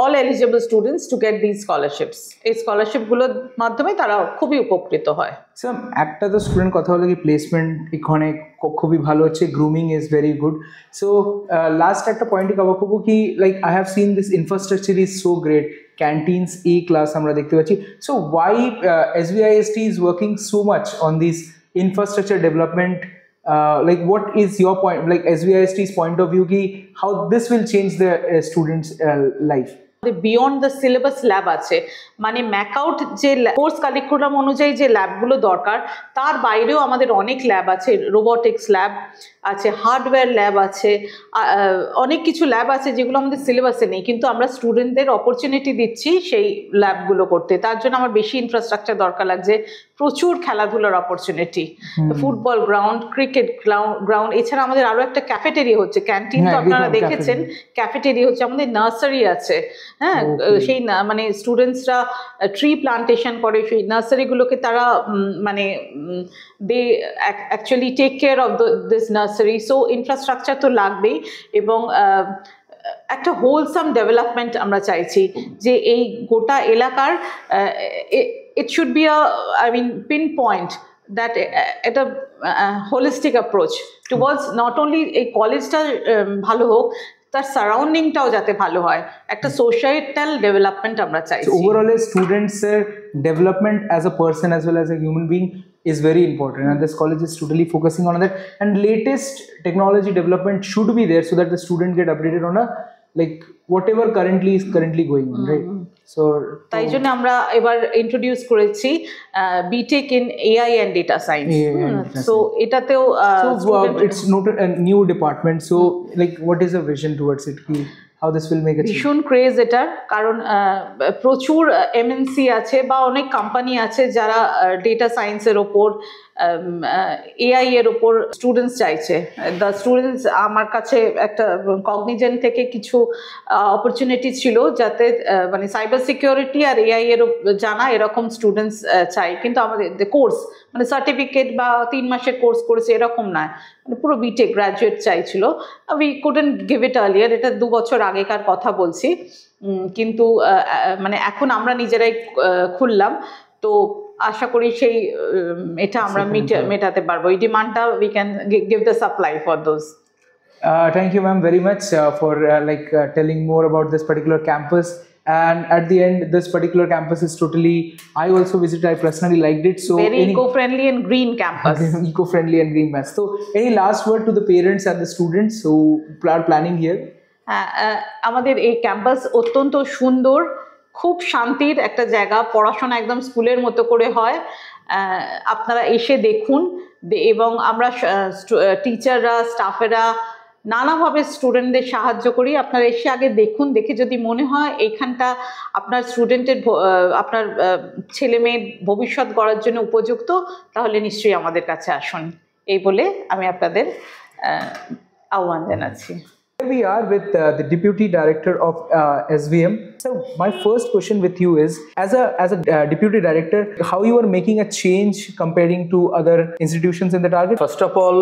all eligible students to get these scholarships. এই স্কলারশিপ গুলোর মাধ্যমে তারা খুবই উপকৃত হয়। স্যার একটা তো স্টুডেন্ট কথা হলো কি প্লেসমেন্ট এখানে খুবই ভালো হচ্ছে, grooming is very good. So last একটা পয়েন্টে কভার করবো কি like I have seen this infrastructure is so great, canteens A class আমরা দেখতে পাচ্ছি। So why SBIST is working so much on this infrastructure development? Like what is your point, like SBIST's point of view ki how this will change the students life? Beyond the syllabus lab আছে, মানে ম্যাকআউট যে কোর্স কারিকুলাম অনুযায়ী যে ল্যাবগুলো দরকার তার বাইরেও আমাদের অনেক ল্যাব আছে, রোবোটিক্স ল্যাব আছে, হার্ডওয়্যার ল্যাব আছে, অনেক কিছু ল্যাব আছে যেগুলো আমাদের সিলেবাসে নেই, কিন্তু আমরা স্টুডেন্টদের অপরচুনিটি দিচ্ছি সেই ল্যাবগুলো করতে। তার জন্য আমার বেশি ইনফ্রাস্ট্রাকচার দরকার লাগছে, প্রচুর খেলাধুলার opportunity, football ground, cricket ground, এছাড়া আমাদের আরও একটা ক্যাফেটেরিয়া হচ্ছে, ক্যান্টিন তো আপনারা দেখেছেন, ক্যাফেটেরিয়া হচ্ছে, আমাদের নার্সারি আছে, হ্যাঁ সেই মানে স্টুডেন্টসরা ট্রি প্লান্টেশন করে, সেই নার্সারিগুলোকে তারা মানে they actually take care of this nursery. So infrastructure তো লাগবেই এবং একটা হোলসাম ডেভেলপমেন্ট আমরা চাইছি যে এই গোটা এলাকার it should be a pinpoint that at a holistic approach towards not only a কলেজটা ভালো হোক, তার সারাউন্ডিংটাও যাতে ভালো হয়, একটা সোসাইটাল ডেভেলপমেন্ট আমরা চাইছি। ওভারঅল স্টুডেন্টস এর development as a person as well as a human being is very important, and this college is totally focusing on that, and latest technology development should be there so that the student get updated on a like whatever is currently going on, right? So তাই জন্য আমরা এবার ইন্ট্রোডিউস করেছি BTech in AI and data science. So এটাতেও it's not a new department, so like what is the vision towards it, how this will make a change? ভীষণ ক্রেজ এটার, কারণ প্রচুর MNC আছে বা অনেক কোম্পানি আছে যারা ডেটা সায়েন্সের ওপর এআই এর উপর স্টুডেন্টস চাইছে। দ্য স্টুডেন্টস আমার কাছে একটা কগনিজেন্ট থেকে কিছু অপরচুনিটি ছিল যাতে মানে সাইবার সিকিউরিটি আর এআই এর জানা এরকম স্টুডেন্টস চাই, কিন্তু আমাদের কোর্স মানে সার্টিফিকেট বা 3 মাসের কোর্স করেছে এরকম নয়, মানে পুরো বিটেক গ্র্যাজুয়েট চাইছিল। We couldn't give it earlier, এটা 2 বছর আগেকার কথা বলছি। কিন্তু মানে এখন আমরা নিজেরাই খুললাম, তো আশা করি সেই এটা আমরা মেটাতে পারবো, এই ডিমান্ডটা we can give the supply for those. Thank you, ma'am, very much for telling more about this particular campus. And at the end, this particular campus is totally, I also visited, I personally liked it. So very eco-friendly and green campus. Eco-friendly and green mass. So any last word to the parents and the students who are planning here? আমাদের এই ক্যাম্পাস অত্যন্ত সুন্দর, খুব শান্তির একটা জায়গা, পড়াশোনা একদম স্কুলের মতো করে হয়। আপনারা এসে দেখুন, এবং আমরা টিচাররা স্টাফেরা নানাভাবে স্টুডেন্টদের সাহায্য করি। আপনারা এসে আগে দেখুন, দেখে যদি মনে হয় এইখানটা আপনার স্টুডেন্টের আপনার ছেলে মেয়ের ভবিষ্যৎ গড়ার জন্য উপযুক্ত, তাহলে নিশ্চয়ই আমাদের কাছে আসুন। এই বলে আমি আপনাদের আহ্বান জানাচ্ছি। Here we are with the Deputy Director of SVM. So my first question with you is, as a Deputy Director, how you are making a change comparing to other institutions in the target? First of all,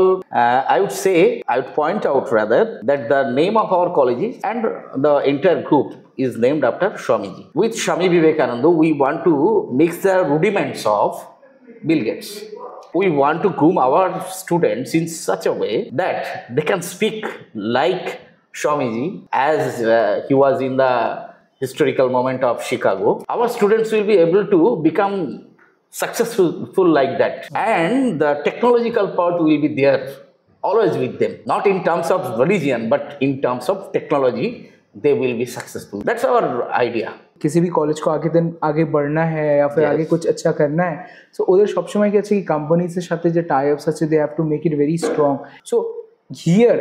I would point out rather that the name of our colleges and the entire group is named after Swamiji. With Swami Vivekananda, we want to mix the rudiments of Bill Gates. We want to groom our students in such a way that they can speak like Swamiji as he was in the historical moment of Chicago. Our students will be able to become successful like that, and the technological part will be there always with them, not in terms of religion but in terms of technology. They will be successful. That's our idea. किसी भी कॉलेज को आगे बढ़ना है या फिर आगे कुछ अच्छा करना है, सो ওদের সবসময় কি আছে কি কোম্পানিজের সাথে যে টাই আপস আছে, they have to make it very strong. So here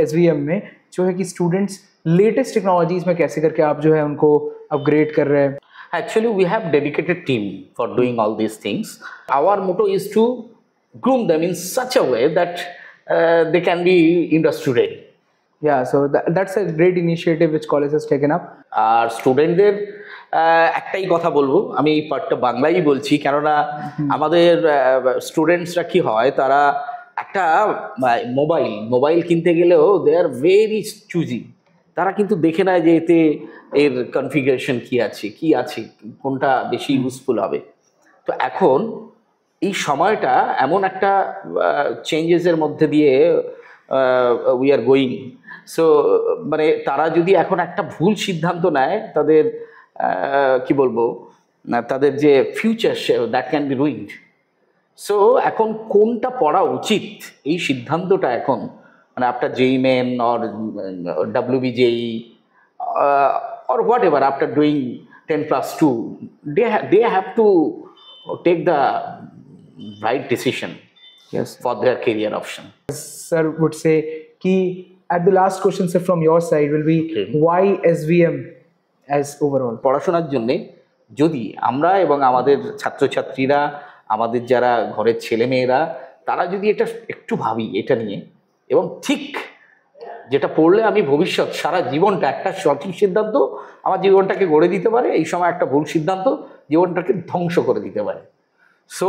SVM में जो है कि स्टूडेंट्स लेटेस्ट टेक्नोलॉजीज में कैसे करके आप जो है उनको अपग्रेड कर रहे हैं? Actually, we have dedicated team for doing all these things. Our motto is to groom them in such a way that they can be industry ready. Yeah, so that's a great initiative which college has taken up. আর স্টুডেন্টদের একটাই কথা বলবো, আমি এই পার্টটা বাংলাই বলছি, কেননা আমাদের স্টুডেন্টসরা কি হয়, তারা একটা মোবাইল কিনতে গেলেও দে আর ভেরি চুজি। তারা কিন্তু দেখে নেয় যে এতে এর কনফিগারেশন কি আছে, কোনটা বেশি ইউজফুল হবে। তো এখন এই সময়টা এমন একটা চেঞ্জেসের মধ্যে দিয়ে উই আর গোয়িং। সো মানে তারা যদি এখন একটা ভুল সিদ্ধান্ত নেয়, তাদের কি বলবো, তাদের যে future that can be ruined. So এখন কোনটা পড়া উচিত, এই সিদ্ধান্তটা এখন মানে after JEE Main or WBJEE or whatever, after doing 10+2, they have to take the right decision, Yes, for their career option. sir would say ki at the last question, sir, from your side will be why SVM as overall? পড়াশোনার জন্যে যদি আমরা এবং আমাদের ছাত্রছাত্রীরা, আমাদের যারা ঘরের ছেলেমেয়েরা, তারা যদি এটা একটু ভাবি এটা নিয়ে, এবং ঠিক যেটা পড়লে আমি ভবিষ্যৎ সারা জীবনটা, একটা সঠিক সিদ্ধান্ত আমার জীবনটাকে গড়ে দিতে পারে, এই সময় একটা ভুল সিদ্ধান্ত জীবনটাকে ধ্বংস করে দিতে পারে। সো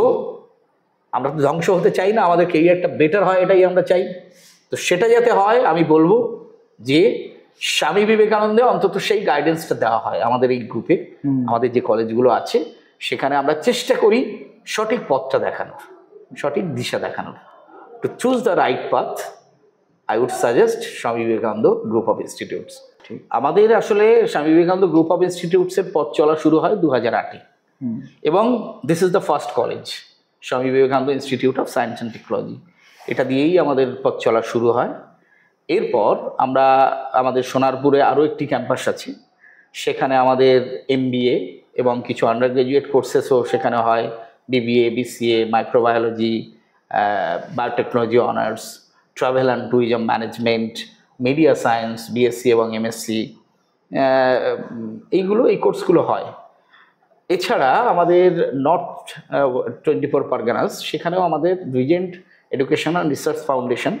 আমরা তো ধ্বংস হতে চাই না, আমাদের কেরিয়ারটা বেটার হয় এটাই আমরা চাই। তো সেটা যাতে হয়, আমি বলবো যে স্বামী বিবেকানন্দে অন্তত সেই গাইডেন্সটা দেওয়া হয় আমাদের এই গ্রুপে, আমাদের যে কলেজগুলো আছে সেখানে আমরা চেষ্টা করি সঠিক পথটা দেখানোর, সঠিক দিশা দেখানোর। To choose the right path, I would suggest Swami Vivekananda group of institutes. আমাদের আসলে স্বামী বিবেকানন্দ গ্রুপ অফ ইনস্টিটিউটসের পথ চলা শুরু হয় 2008-এ, এবং this is the first college, Swami Vivekananda institute of science and technology. এটা দিয়েই আমাদের পথ চলা শুরু হয়। এরপর আমরা আমাদের সোনারপুরে আরও একটি ক্যাম্পাস আছে, সেখানে আমাদের MBA এবং কিছু আন্ডার গ্র্যাজুয়েট কোর্সেসও সেখানে হয়, BBA, BCA, microbiology, biotechnology honours, travel and tourism management, media science, BSc এবং MSc, এই কোর্সগুলো হয়। এছাড়া আমাদের নর্থ 24 পারগানাস, সেখানেও আমাদের Regent education and research foundation,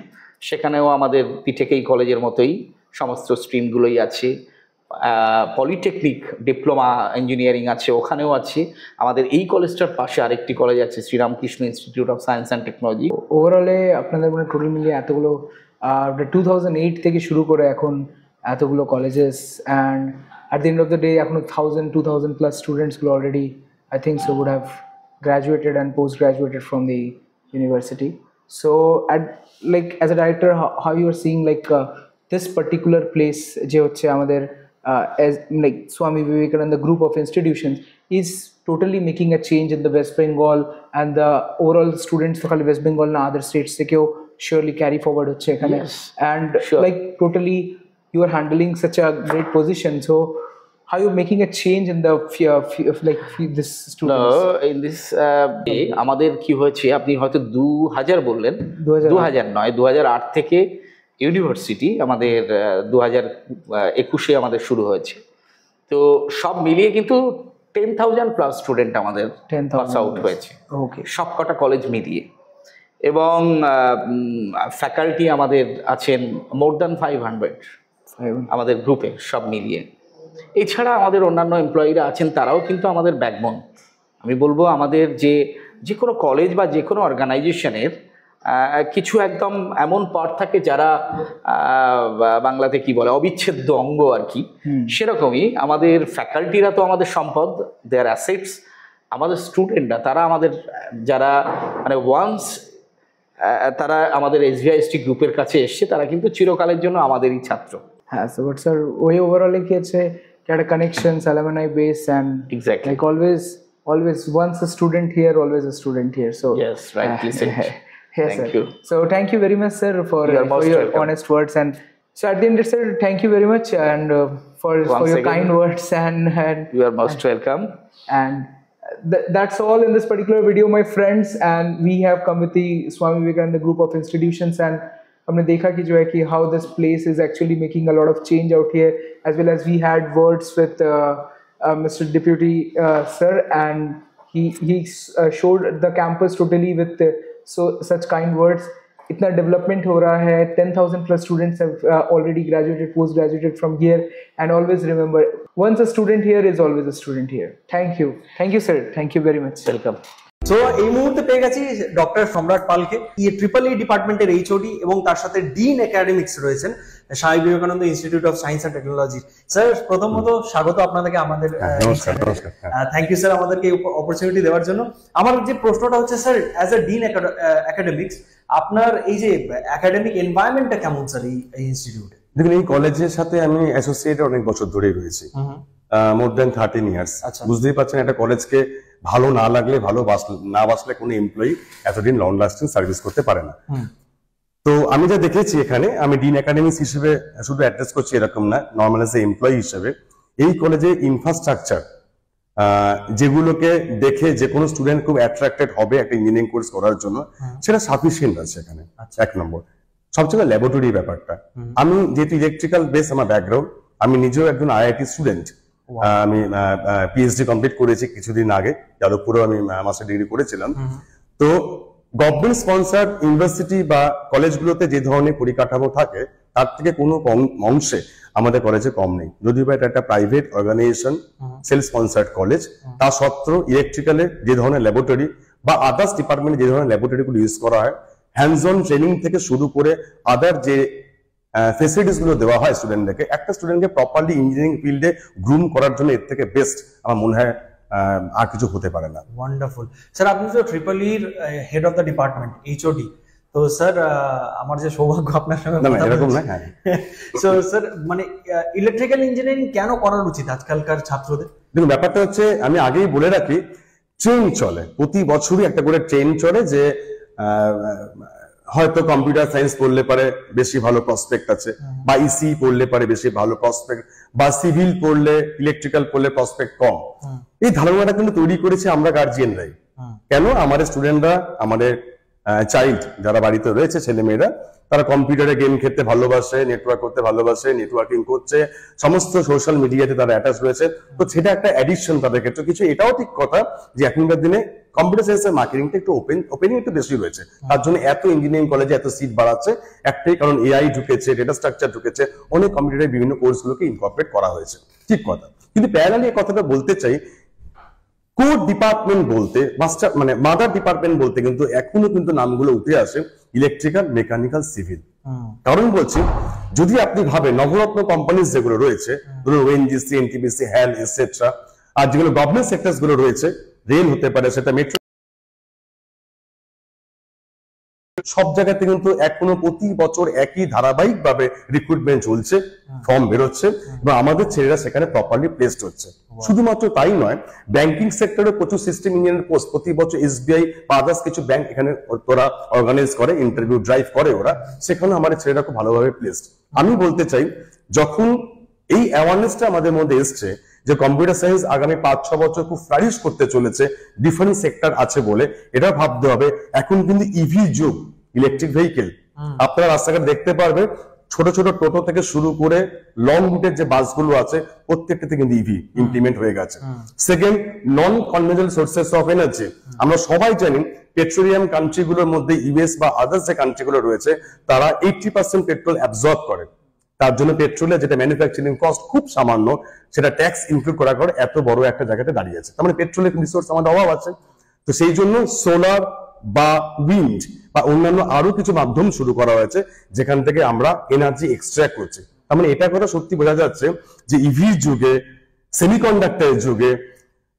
সেখানেও আমাদের পিটেকেই কলেজের মতোই সমস্ত স্ট্রিমগুলোই আছে। পলিটেকনিক ডিপ্লোমা ইঞ্জিনিয়ারিং আছে, ওখানেও আছে। আমাদের এই কলেজটার পাশে আরেকটি কলেজ আছে, Sriramakrishna institute of science and technology. ওভারঅলে আপনাদের মানে টোটাল মিলিয়ে এতগুলো 2008 থেকে শুরু করে এখন এতগুলো colleges, and at the end of the day এখন 1000-2000 plus students will already, I think so, would have graduated and post graduated from the university. So at like as a director, how you are seeing like this particular place je hocche amader as like Swami Vivekananda group of institutions is totally making a change in the West Bengal, and the overall students to khali West Bengal na other states thekeo surely carry forward hocche ekhane. Yes, and sure. like totally you are handling such a great position, so how you making a change in the this students? No, in this আমাদের কি হয়েছে, আপনি হয়তো 2000 বললেন, 2000 নয়, 2008 থেকে ইউনিভার্সিটি আমাদের 2021-এ আমাদের শুরু হয়েছে। তো সব মিলিয়ে কিন্তু 10,000 প্লাস স্টুডেন্ট আমাদের পাস আউট হয়েছে, ওকে, সব কটা কলেজ মিলিয়ে। এবং ফ্যাকাল্টি আমাদের আছেন মোর দ্যান 500 আমাদের গ্রুপে সব মিলিয়ে। এছাড়া আমাদের অন্যান্য এমপ্লয়িরা আছেন, তারাও কিন্তু আমাদের ব্যাকবোন। আমি বলবো আমাদের যে কোনো কলেজ বা যে কোনো অর্গানাইজেশনের কিছু একদম এমন পার্ট থাকে যারা বাংলাতে কি বলে অবিচ্ছেদ্য অঙ্গ আর কি, সেরকমই আমাদের ফ্যাকাল্টিরা তো আমাদের সম্পদ, দেয়ার অ্যাসেটস। আমাদের স্টুডেন্টরা, তারা আমাদের যারা মানে ওয়ান্স তারা আমাদের SVIST গ্রুপের কাছে এসছে, তারা কিন্তু চিরকালের জন্য আমাদেরই ছাত্র। হ্যাঁ, সো বাট স্যার ওই ওভারঅল কি আছে একটা connections, alumni base, and Exactly. like always once a student here, always a student here. So Yes, rightly said. Yes, Thank sir. you. So thank you very much, sir, for You are most your welcome. honest words. And so at the end, sir, thank you very much, and for Once your again, kind words, and You are most welcome. and that's all in this particular video, my friends. And we have come with the Swami Vivekananda group of institutions, and हमने देखा कि जो है कि how this place is actually making a lot of change out here, as well as we had words with Mr. Deputy Sir, and he showed the campus totally with such kind words. इतना development हो रहा है, 10,000 plus students have already graduated, post graduated from here, and always remember, once a student here is always a student here. Thank you sir, thank you very much. Welcome. So এই মুহূর্তে পেয়ে গেছি ডক্টর সম্রাট পালকে, ট্রিপল-ই ডিপার্টমেন্টের HOD, এবং তার সাথে ডিন একাডেমিক্স রয়েছেন স্বামী Vivekananda institute of science and technology. Sir, প্রথমত স্বাগত আপনাদেরকে আমাদের। নমস্কার। থ্যাংক ইউ স্যার আমাদেরকে এই অপরচুনিটি দেওয়ার জন্য। আমার যে প্রশ্নটা হচ্ছে sir, as a dean academics, আপনার এই যে একাডেমিক এনভায়রনমেন্টটা কেমন স্যার এই ইনস্টিটিউটে? দেখুন, এই কলেজের সাথে আমি অ্যাসোসিয়েটেড অনেক বছর ধরেই রয়েছি, মোর দ্যান 13 ইয়ার্স। বুঝতেই পারছেন, একটা কলেজকে ভালো না লাগলে, না বাসলে কোনো এমপ্লয়ি এতদিন লং লাস্টিং সার্ভিস করতে পারে না। তো আমি যা দেখেছি এখানে, আমি ডিন একাডেমিক্স হিসেবে শুধু অ্যাড্রেস করছি এরকম না, নর্মাল এজ এ এমপ্লয়ি হিসেবে এই কলেজে ইনফ্রাস্ট্রাকচার যেগুলোকে দেখে যে কোনো স্টুডেন্ট খুব অ্যাট্রাক্টেড হবে একটা ইঞ্জিনিয়ারিং কোর্স করার জন্য, সেটা সাফিসিয়েন্ট আছে এখানে। এক নম্বর, সবচেয়ে ল্যাবরেটরি ব্যাপারটা। আমি যেহেতু ইলেকট্রিক্যাল বেস আমার ব্যাকগ্রাউন্ড, আমি নিজেও একজন IIT স্টুডেন্ট। আমি PhD কমপ্লিট করেছি কিছুদিন আগে, যাদবপুরেও আমি মাস্টার ডিগ্রি করেছিলাম। তো গভর্নমেন্ট স্পন্সার ইউনিভার্সিটি বা কলেজগুলোতে যে ধরনের পরিকাঠামো থাকে, তার থেকে কোনো অংশে আমাদের কলেজে কম নেই। যদিও বা এটা একটা private organisation, self sponsored college, তা সত্ত্বেও ইলেকট্রিক্যালে যে ধরনের ল্যাবরেটরি বা আদার্স ডিপার্টমেন্টে যে ধরনের ল্যাবরেটরিগুলো ইউজ করা হয়, হ্যান্ডস অন ট্রেনিং থেকে শুরু করে আদার যে ফেসিলিটিস গুলো দেওয়া হয় স্টুডেন্টদেরকে, একটা স্টুডেন্টকে প্রপারলি ইঞ্জিনিয়ারিং ফিল্ডে গ্রুম করার জন্য এর থেকে বেস্ট আমার মনে হয় আর কিছু হতে পারে না। ওয়ান্ডারফুল স্যার, আপনি তো ট্রিপল-ইর head of the department, HOD। তো স্যার, আমার যে সৌভাগ্য আপনার সঙ্গে এরকম না। সো স্যার, মানে ইলেকট্রিক্যাল ইঞ্জিনিয়ারিং কেন করার উচিত আজকালকার ছাত্রদের? দেখুন, ব্যাপারটা হচ্ছে, আমি আগেই বলে রাখি, ট্রেন চলে, প্রতি বছরই একটা করে ট্রেন চলে, যে হয়তো কম্পিউটার সায়েন্স পড়লে পারে বেশি ভালো প্রসপেক্ট আছে, বা ইসি পড়লে পারে বেশি ভালো প্রসপেক্ট, বা সিভিল পড়লে, ইলেকট্রিক্যাল পড়লে প্রসপেক্ট কম। এই ধারণাটা কিন্তু তৈরি করেছে আমরা গার্জিয়ানরাই। কেন? আমাদের স্টুডেন্টরা আমাদের চাইল্ড যারা বাড়িতে রয়েছে ছেলেমেয়েরা, তারা কম্পিউটারে গেম খেলতে ভালোবাসে, নেটওয়ার্ক করতে ভালোবাসে, নেটওয়ার্কিং করছে, সমস্ত সোশ্যাল মিডিয়াতে তারা অ্যাটাচ রয়েছে। তো সেটা একটা অ্যাডিকশন তাদের ক্ষেত্রে। কিছু এটাও ঠিক কথা যে এখনকার দিনে কম্পিউটার সায়েন্সের মার্কেটিংটা একটু ওপেনিং একটু বেশি রয়েছে, তার জন্য এত ইঞ্জিনিয়ারিং কলেজে এত সিট বাড়াচ্ছে। একটাই কারণ, এআই ঢুকেছে, ডেটা স্ট্রাকচার ঢুকেছে, অনেক কম্পিউটারের বিভিন্ন কোর্সগুলোকে ইনকর্পোরেট করা হয়েছে, ঠিক কথা। কিন্তু প্যারালালি এই কথাটা বলতে চাই, কোর ডিপার্টমেন্ট বলতে মানে মাদার ডিপার্টমেন্ট বলতে কিন্তু এখনো কিন্তু নামগুলো উঠে আসে ইলেকট্রিক্যাল, মেকানিক্যাল, সিভিল। কারণ বলছি, যদি আপনি ভাবেন নবরত্ন কোম্পানিজ যেগুলো রয়েছে, ধরুন ওএনজিসি, এনটিপিসি, হ্যাল এটসেট্রা, আর যেগুলো গভর্নমেন্ট সেক্টরস গুলো রয়েছে, রেল হতে পারে, সেটা মেট্রো, সব জায়গাতে কিন্তু এখনো প্রতি বছর একই ধারাবাহিক ভাবে রিক্রুটমেন্ট চলছে, ফর্ম বেরোচ্ছে এবং আমাদের ছেলেরা সেখানে প্রপারলি প্লেসড হচ্ছে। শুধুমাত্র তাই নয়, ব্যাংকিং সেক্টরে প্রচুর সিস্টেম ইঞ্জিনিয়ার পোস্ট প্রতি বছর এসবিআই বা আদার্স কিছু ব্যাংক এখানে ওরা অর্গানাইজ করে, ইন্টারভিউ ড্রাইভ করে ওরা, সেখানে আমাদের ছেলেরা খুব ভালোভাবে প্লেসড। আমি বলতে চাই, যখন এই অ্যাওয়ারনেসটা আমাদের মধ্যে এসছে যে কম্পিউটার সায়েন্স আগামী 5-6 বছর খুব ফ্লারিশ করতে চলেছে, ডিফারেন্ট সেক্টর আছে বলে, এটা ভাবতে হবে। এখন কিন্তু ইভি যুগ, ইলেকট্রিক ভেহিকেল, আপনারা রাস্তাঘাট দেখতে পারবেন, ছোট ছোট টোটো থেকে শুরু করে লং রুটের যে বাসগুলো আছে প্রত্যেকটাতে কিন্তু ইভি ইমপ্লিমেন্ট হয়ে গেছে। Second, non conventional sources of energy. আমরা সবাই জানি পেট্রোলিয়াম কান্ট্রি গুলোর মধ্যে ইউএস বা আদার্স যে কান্ট্রি গুলো রয়েছে, তারা 80% পেট্রোল অ্যাবজর্ব করে। তার জন্য পেট্রোলের যেটা ম্যানুফ্যাকচারিং কস্ট খুব সামান্য, সেটা ট্যাক্স ইনক্লুড করার পর এত বড় একটা জায়গাতে দাঁড়িয়ে আছে। তার মানে পেট্রোলের রিসোর্স আমাদের অভাব আছে। তো সেই জন্য সোলার বা উইন্ড বা অন্যান্য আরো কিছু মাধ্যম শুরু করা হয়েছে, যেখান থেকে আমরা এনার্জি এক্সট্রাক্ট করছি। তার মানে এটা কথা সত্যি বোঝা যাচ্ছে যে ইভি যুগে, সেমিকন্ডাক্টরের যুগে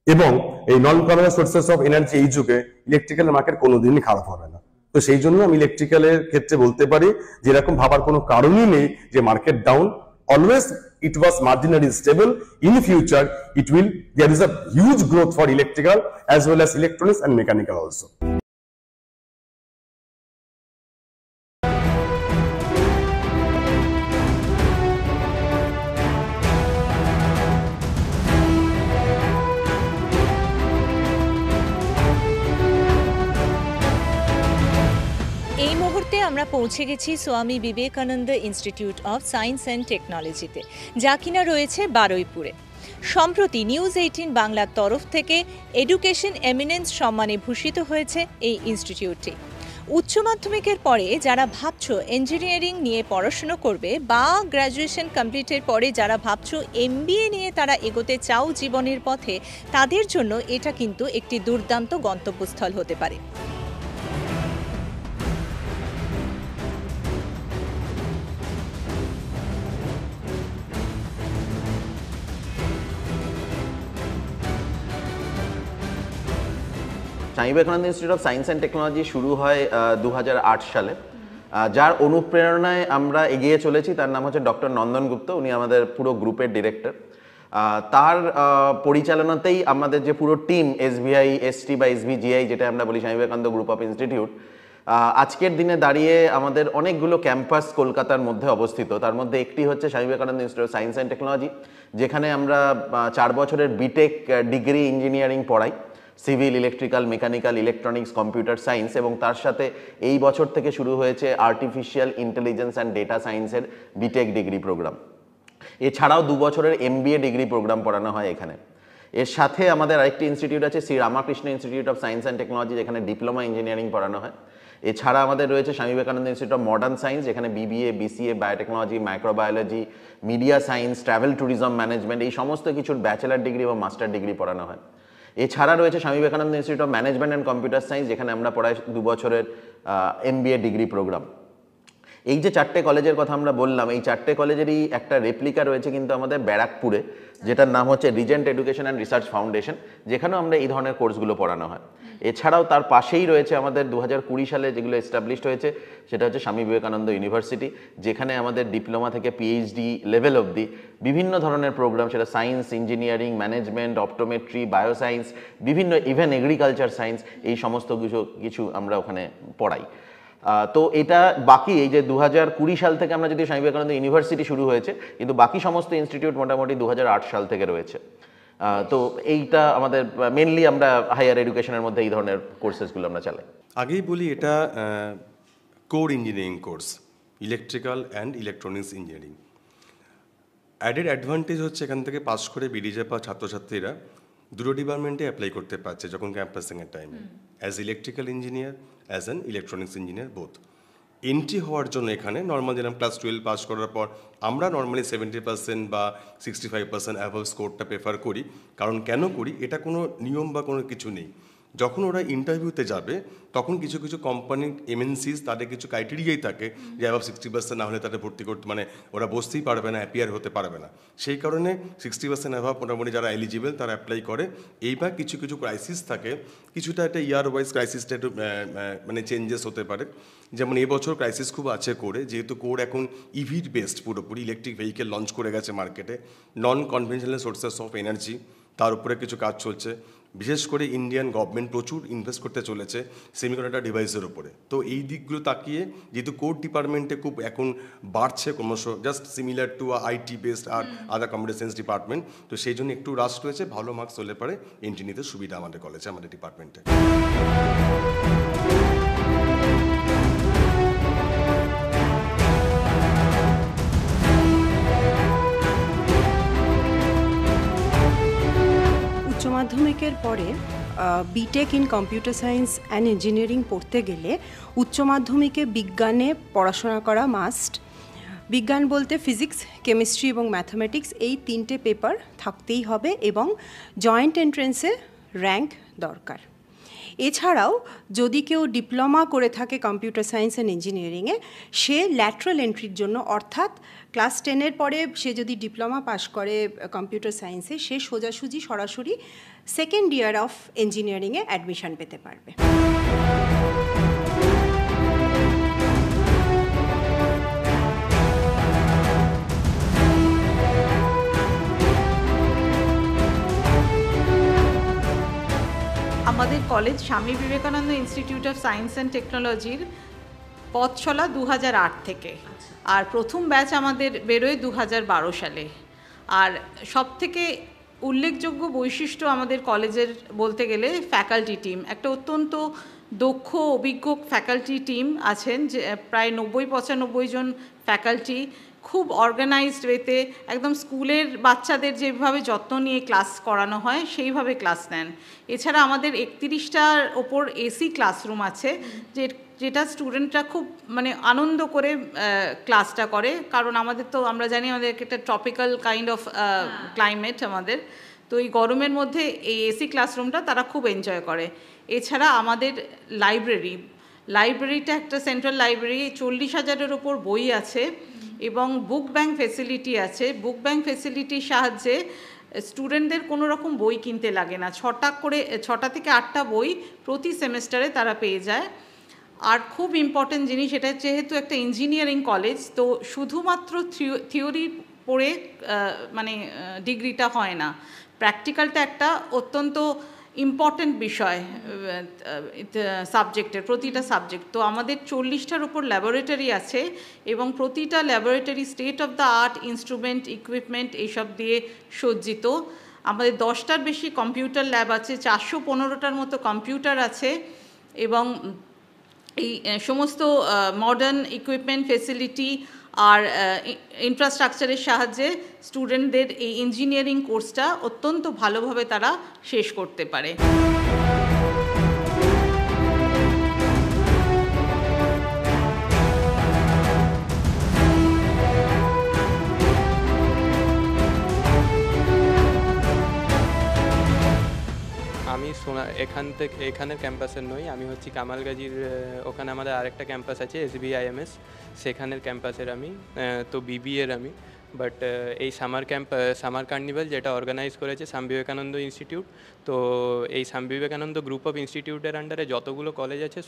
এবং এই নন কনভেনশনাল সোর্সেস অফ এনার্জি এই যুগে ইলেকট্রিক্যাল মার্কেট কোনোদিনই খারাপ হবে না। তো সেই জন্য আমি ইলেকট্রিক্যালের ক্ষেত্রে বলতে পারি যে এরকম ভাবার কোনো কারণই নেই যে market down. Always it was marginally stable. In future, there is a huge growth for electrical as well as electronics and mechanical also. এই মুহূর্তে আমরা পৌঁছে গেছি স্বামী Vivekananda institute of science and টেকনোলজিতে, যা কিনা রয়েছে বারুইপুরে। সম্প্রতি নিউজ 18 বাংলার তরফ থেকে এডুকেশন এমিনেন্স সম্মানে ভূষিত হয়েছে এই ইনস্টিটিউটটি। উচ্চ মাধ্যমিকের পরে যারা ভাবছো ইঞ্জিনিয়ারিং নিয়ে পড়াশুনো করবে বা গ্র্যাজুয়েশন কমপ্লিটের পরে যারা ভাবছো MBA নিয়ে তারা এগোতে চাও জীবনের পথে, তাদের জন্য এটা কিন্তু একটি দুর্দান্ত গন্তব্যস্থল হতে পারে। স্বামী Vivekananda institute of science and technology শুরু হয় 2008 সালে। যার অনুপ্রেরণায় আমরা এগিয়ে চলেছি তার নাম হচ্ছে ডক্টর নন্দন গুপ্ত। উনি আমাদের পুরো গ্রুপের ডিরেক্টর। তার পরিচালনাতেই আমাদের যে পুরো টিম SBI ST বা SBGI যেটা আমরা বলি স্বামী বিবেকানন্দ গ্রুপ অফ ইনস্টিটিউট, আজকের দিনে দাঁড়িয়ে আমাদের অনেকগুলো ক্যাম্পাস কলকাতার মধ্যে অবস্থিত। তার মধ্যে একটি হচ্ছে স্বামী Vivekananda institute of science and technology, যেখানে আমরা 4 বছরের বিটেক ডিগ্রি ইঞ্জিনিয়ারিং পড়াই, civil, electrical, mechanical, electronics, computer science, এবং তার সাথে এই বছর থেকে শুরু হয়েছে আর্টিফিশিয়াল ইন্টেলিজেন্স অ্যান্ড ডেটা সায়েন্সের বিটেক ডিগ্রি প্রোগ্রাম। এছাড়াও 2 বছরের MBA ডিগ্রি প্রোগ্রাম পড়ানো হয় এখানে। এর সাথে আমাদের আরেকটি ইনস্টিটিউট আছে Shri Ramakrishna institute of science and technology, যেখানে ডিপ্লোমা ইঞ্জিনিয়ারিং পড়ানো হয়। এছাড়া আমাদের রয়েছে স্বামী Vivekananda institute of modern science, যেখানে BBA, BCA, biotechnology, microbiology, media science, travel tourism management, এই সমস্ত কিছুর ব্যাচেলার ডিগ্রি এবং মাস্টার ডিগ্রি পড়ানো হয়। এছাড়া রয়েছে স্বামী Vivekananda institute of management and computer science, যেখানে আমরা পড়াই 2 বছরের MBA ডিগ্রি প্রোগ্রাম। এই যে 4টে কলেজের কথা আমরা বললাম, এই 4টে কলেজেরই একটা রেপ্লিকা রয়েছে কিন্তু আমাদের ব্যারাকপুরে, যেটার নাম হচ্ছে regent education and research foundation, যেখানেও আমরা এই ধরনের কোর্সগুলো পড়ানো হয়। এছাড়াও তার পাশেই রয়েছে আমাদের 2020 সালে যেগুলো এস্টাবলিশড হয়েছে, সেটা হচ্ছে স্বামী বিবেকানন্দ ইউনিভার্সিটি, যেখানে আমাদের ডিপ্লোমা থেকে PhD লেভেল অবধি বিভিন্ন ধরনের প্রোগ্রাম, সেটা science, engineering, management, optometry, bioscience, বিভিন্ন ইভেন এগ্রিকালচার সায়েন্স, এই সমস্ত কিছু আমরা ওখানে পড়াই। তো এটা বাকি এই যে 2020 সাল থেকে আমরা যদি স্বামী বিবেকানন্দ ইউনিভার্সিটি শুরু হয়েছে, কিন্তু বাকি সমস্ত ইনস্টিটিউট মোটামুটি 2008 সাল থেকে রয়েছে। তো এইটা আমাদের মেনলি আমরা হায়ার এডুকেশনের মধ্যে এই ধরনের কোর্সেসগুলো আমরা চালাই। আগেই বলি এটা core engineering course, electrical and electronics engineering. Added advantage হচ্ছে এখান থেকে পাস করে বেরিয়ে যাওয়া ছাত্রছাত্রীরা দুটো ডিপার্টমেন্টে অ্যাপ্লাই করতে পারছে যখন ক্যাম্পাসিংয়ের টাইমে, as electrical engineer, as an electronics engineer both. Entry হওয়ার জন্য এখানে নর্মাল যেরকম ক্লাস 12 পাস করার পর আমরা নর্মালি 70% বা 65% অ্যাভাব স্কোরটা প্রেফার করি। কারণ কেন করি, এটা কোনো নিয়ম বা কোনো কিছু নেই। যখন ওরা ইন্টারভিউতে যাবে তখন কিছু কিছু কোম্পানি এমএনসিস তাদের কিছু ক্রাইটেরিয়াই থাকে যে অ্যাভাব 60% না হলে তাদের ভর্তি করতে মানে ওরা বসতেই পারবে না, অ্যাপিয়ার হতে পারবে না। সেই কারণে 60% অ্যাভাব মোটামুটি যারা এলিজিবল তারা অ্যাপ্লাই করে। এইবার কিছু কিছু ক্রাইসিস থাকে, কিছুটা একটা ইয়ার ওয়াইজ ক্রাইসিসটা একটু মানে চেঞ্জেস হতে পারে। যেমন এবছর ক্রাইসিস খুব আছে করে, যেহেতু কোর এখন ইভির বেসড, পুরোপুরি ইলেকট্রিক ভেহিকেল লঞ্চ করে গেছে মার্কেটে, নন কনভেনশনাল সোর্সেস অফ এনার্জি তার উপরে কিছু কাজ চলছে। বিশেষ করে ইন্ডিয়ান গভর্নমেন্ট প্রচুর ইনভেস্ট করতে চলেছে সেমিকন্ডাক্টর ডিভাইসের উপরে। তো এই দিকগুলো তাকিয়ে যেহেতু কোর ডিপার্টমেন্টে খুব এখন বাড়ছে ক্রমশ, just similar to IT based আর আদার কম্পিউটার সায়েন্স ডিপার্টমেন্ট, তো সেই জন্য একটু রাশ রয়েছে। ভালো মার্কস হলে পারে এন্ট্রি নিতে সুবিধা আমাদের কলেজে, আমাদের ডিপার্টমেন্টে। উচ্চ মাধ্যমিকের পরে BTech in computer science and engineering পড়তে গেলে উচ্চ মাধ্যমিকে বিজ্ঞানে পড়াশোনা করা মাস্ট। বিজ্ঞান বলতে ফিজিক্স, কেমিস্ট্রি এবং ম্যাথামেটিক্স এই তিনটে পেপার থাকতেই হবে এবং জয়েন্ট এন্ট্রেন্সে র্যাঙ্ক দরকার। এছাড়াও যদি কেউ ডিপ্লোমা করে থাকে কম্পিউটার সায়েন্স অ্যান্ড ইঞ্জিনিয়ারিংয়ে, সে ল্যাটারাল এন্ট্রির জন্য, অর্থাৎ ক্লাস 10-এর পরে সে যদি ডিপ্লোমা পাশ করে কম্পিউটার সায়েন্সে, সে সোজাসুজি সরাসরি সেকেন্ড ইয়ার অফ ইঞ্জিনিয়ারিংয়ে অ্যাডমিশন পেতে পারবে। আমাদের college Swami Vivekananda institute of science and টেকনোলজির পথ চলা 2008 থেকে, আর প্রথম ব্যাচ আমাদের বেরোয় 2012 সালে। আর সবথেকে উল্লেখযোগ্য বৈশিষ্ট্য আমাদের কলেজের বলতে গেলে ফ্যাকাল্টি টিম। একটা অত্যন্ত দক্ষ অভিজ্ঞ ফ্যাকাল্টি টিম আছেন, যে প্রায় 90-95 জন ফ্যাকাল্টি খুব অর্গানাইজড ওয়েতে একদম স্কুলের বাচ্চাদের যেভাবে যত্ন নিয়ে ক্লাস করানো হয় সেইভাবে ক্লাস নেন। এছাড়া আমাদের 31টার ওপর এসি ক্লাসরুম আছে, যেটা স্টুডেন্টরা খুব মানে আনন্দ করে ক্লাসটা করে। কারণ আমাদের তো আমরা জানি আমাদের একটা ট্রপিক্যাল কাইন্ড অফ ক্লাইমেট আমাদের, তো এই গরমের মধ্যে এই এসি ক্লাসরুমটা তারা খুব এনজয় করে। এছাড়া আমাদের লাইব্রেরিটা একটা সেন্ট্রাল লাইব্রেরি, 40,000-এর ওপর বই আছে এবং বুক ব্যাংক ফেসিলিটি আছে। বুক ব্যাংক ফেসিলিটির সাহায্যে স্টুডেন্টদের কোনো রকম বই কিনতে লাগে না। 6টা থেকে 8টা বই প্রতি সেমেস্টারে তারা পেয়ে যায়। আর খুব ইম্পর্টেন্ট জিনিস, এটা যেহেতু একটা ইঞ্জিনিয়ারিং কলেজ, তো শুধুমাত্র থিওরি পড়ে মানে ডিগ্রিটা হয় না, প্র্যাকটিক্যালটা একটা অত্যন্ত ইম্পর্টেন্ট বিষয় সাবজেক্টের, প্রতিটা সাবজেক্ট। তো আমাদের 40টার ওপর ল্যাবরেটরি আছে এবং প্রতিটা laboratory state of the art instrument, equipment এইসব দিয়ে সজ্জিত। আমাদের 10টার বেশি কম্পিউটার ল্যাব আছে, 415টার মতো কম্পিউটার আছে এবং এই সমস্ত মডার্ন ইকুইপমেন্ট, ফেসিলিটি আর ইনফ্রাস্ট্রাকচারের সাহায্যে স্টুডেন্টদের এই ইঞ্জিনিয়ারিং কোর্সটা অত্যন্ত ভালোভাবে তারা শেষ করতে পারে। আমি এখানের ক্যাম্পাসের নই, আমি হচ্ছি কামালগাজীর। ওখানে আমাদের আরেকটা ক্যাম্পাস আছে SBIMS, সেখানের ক্যাম্পাসের আমি। তো BBA-র আমি। বাট এই সামার কার্নিভাল যেটা অর্গানাইজ করেছে স্বামী বিবেকানন্দ ইনস্টিটিউট, তো এই স্বামী বিবেকানন্দ গ্রুপ অফ ইনস্টিটিউটের আন্ডারে যতগুলো কলেজ আছে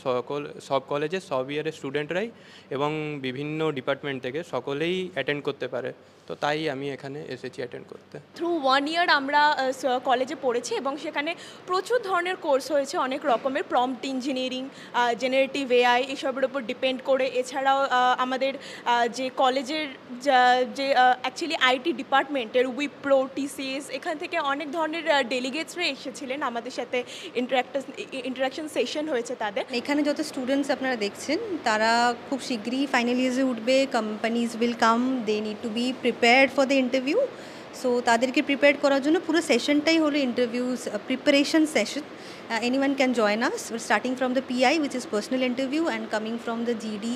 সব কলেজে সব ইয়ারের স্টুডেন্টরাই এবং বিভিন্ন ডিপার্টমেন্ট থেকে সকলেই অ্যাটেন্ড করতে পারে। তো তাই আমি এখানে এসেছি অ্যাটেন্ড করতে। থ্রু 1 ইয়ার আমরা কলেজে পড়েছি এবং সেখানে প্রচুর ধরনের কোর্স হয়েছে, অনেক রকমের, প্রম্পট ইঞ্জিনিয়ারিং, জেনারেটিভ AI এসবের উপর ডিপেন্ড করে। এছাড়াও আমাদের যে কলেজের যে অ্যাকচুয়ালি আইটি ডিপার্টমেন্টের উইপ্রো টিসিএস এখান থেকে অনেক ধরনের ডেলিগেটসরা এসেছিলেন আমাদের সাথে, ইন্টারাকশন সেশন হয়েছে তাদের। এখানে যত স্টুডেন্টস আপনারা দেখছেন তারা খুব শীঘ্রই ফাইনাল ইয়ার্সে উঠবে, companies will come, they need to be prepared for the interview. So তাদেরকে প্রিপেয়ার করার জন্য পুরো সেশনটাই হলো interviews preparation session. Anyone can join us. We're starting from the PI, which is personal interview, and coming from the GD,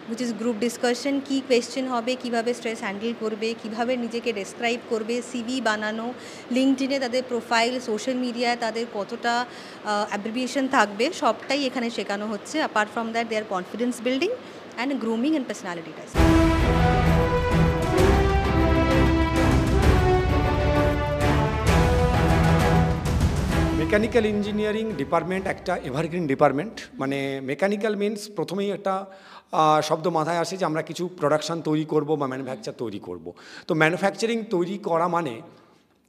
which is group discussion. কি কোয়েশ্চেন হবে, কীভাবে স্ট্রেস হ্যান্ডেল করবে, কীভাবে নিজেকে ডেসক্রাইব করবে, সিভি বানানো, লিঙ্কডইনে তাদের প্রোফাইল, সোশ্যাল মিডিয়ায় তাদের কতটা অ্যাব্রিভিয়েশন থাকবে, সবটাই এখানে শেখানো হচ্ছে। Apart from that there confidence building and grooming and personality test. Mechanical engineering department একটা এভারগ্রিন ডিপার্টমেন্ট। মানে মেকানিক্যাল মিনস প্রথমেই একটা শব্দ মাথায় আসে যে আমরা কিছু প্রোডাকশান তৈরি করব বা ম্যানুফ্যাকচার তৈরি করব। তো ম্যানুফ্যাকচারিং তৈরি করা মানে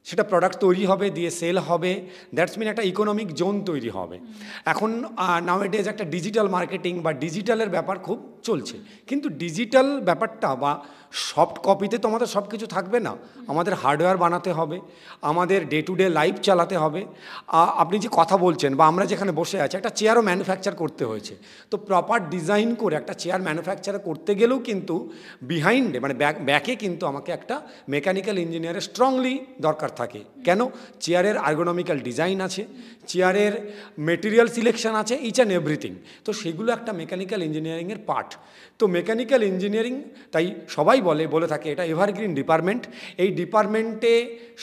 সেটা প্রোডাক্ট তৈরি হবে, দিয়ে সেল হবে, দ্যাটস মিন একটা ইকোনমিক জোন তৈরি হবে। এখন নাওএডেজ একটা ডিজিটাল মার্কেটিং বা ডিজিটালের ব্যাপার খুব চলছে, কিন্তু ডিজিটাল ব্যাপারটা বা সফট কপিতে তো আমাদের সব কিছু থাকবে না, আমাদের হার্ডওয়্যার বানাতে হবে, আমাদের ডে টু ডে লাইফ চালাতে হবে। আপনি যে কথা বলছেন বা আমরা যেখানে বসে আছি, একটা চেয়ারও ম্যানুফ্যাকচার করতে হয়েছে। তো প্রপার ডিজাইন করে একটা চেয়ার ম্যানুফ্যাকচার করতে গেলেও কিন্তু বিহাইন্ডে মানে ব্যাকে কিন্তু আমাকে একটা মেকানিক্যাল ইঞ্জিনিয়ারের স্ট্রংলি দরকার থাকে। কেন? চেয়ারের আর্গোনমিক্যাল ডিজাইন আছে, চেয়ারের মেটেরিয়াল সিলেকশন আছে, ইচ অ্যান্ড এভরিথিং। তো সেগুলো একটা মেকানিক্যাল ইঞ্জিনিয়ারিংয়ের পার্ট। তো মেকানিক্যাল ইঞ্জিনিয়ারিং তাই সবাই বলে থাকে এটা এভারগ্রিন ডিপার্টমেন্ট। এই ডিপার্টমেন্টে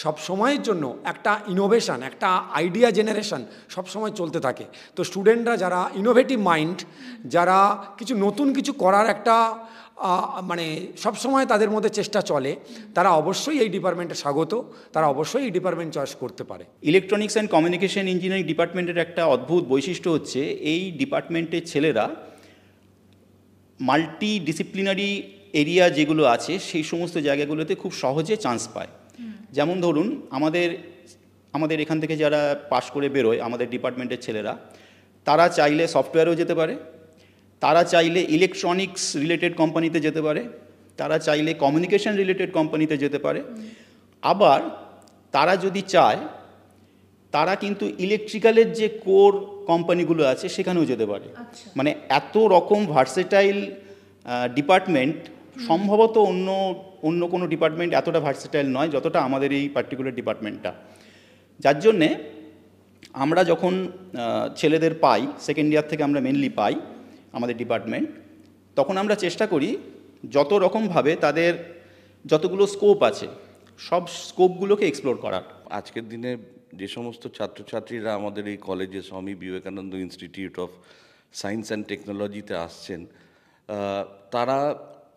সব সময়ের জন্য একটা ইনোভেশন, একটা আইডিয়া জেনারেশন সবসময় চলতে থাকে। তো স্টুডেন্টরা যারা ইনোভেটিভ মাইন্ড, যারা কিছু নতুন কিছু করার একটা মানে সবসময় তাদের মধ্যে চেষ্টা চলে, তারা অবশ্যই এই ডিপার্টমেন্টে স্বাগত, তারা অবশ্যই এই ডিপার্টমেন্ট চয়েস করতে পারে। ইলেকট্রনিক্স অ্যান্ড কমিউনিকেশন ইঞ্জিনিয়ারিং ডিপার্টমেন্টের একটা অদ্ভুত বৈশিষ্ট্য হচ্ছে এই ডিপার্টমেন্টের ছেলেরা মাল্টি ডিসিপ্লিনারি এরিয়া যেগুলো আছে সেই সমস্ত জায়গাগুলোতে খুব সহজে চান্স পায়। যেমন ধরুন আমাদের এখান থেকে যারা পাশ করে বেরোয় আমাদের ডিপার্টমেন্টের ছেলেরা, তারা চাইলে সফটওয়্যারেও যেতে পারে, তারা চাইলে ইলেকট্রনিক্স রিলেটেড কোম্পানিতে যেতে পারে, তারা চাইলে কমিউনিকেশন রিলেটেড কোম্পানিতে যেতে পারে, আবার তারা যদি চায় তারা কিন্তু ইলেকট্রিক্যালের যে কোর কোম্পানিগুলো আছে সেখানেও যেতে পারে। মানে এত রকম ভার্সেটাইল ডিপার্টমেন্ট, সম্ভবত অন্য কোনো ডিপার্টমেন্ট এতটা ভার্সেটাইল নয় যতটা আমাদের এই পার্টিকুলার ডিপার্টমেন্টটা। যার জন্যে আমরা যখন ছেলেদের পাই, সেকেন্ড ইয়ার থেকে আমরা মেনলি পাই আমাদের ডিপার্টমেন্ট, তখন আমরা চেষ্টা করি যত রকমভাবে তাদের যতগুলো স্কোপ আছে সব স্কোপগুলোকে এক্সপ্লোর করার। আজকের দিনে যে সমস্ত ছাত্রছাত্রীরা আমাদের এই কলেজে স্বামী Vivekananda institute of science and টেকনোলজিতে আসছেন, তারা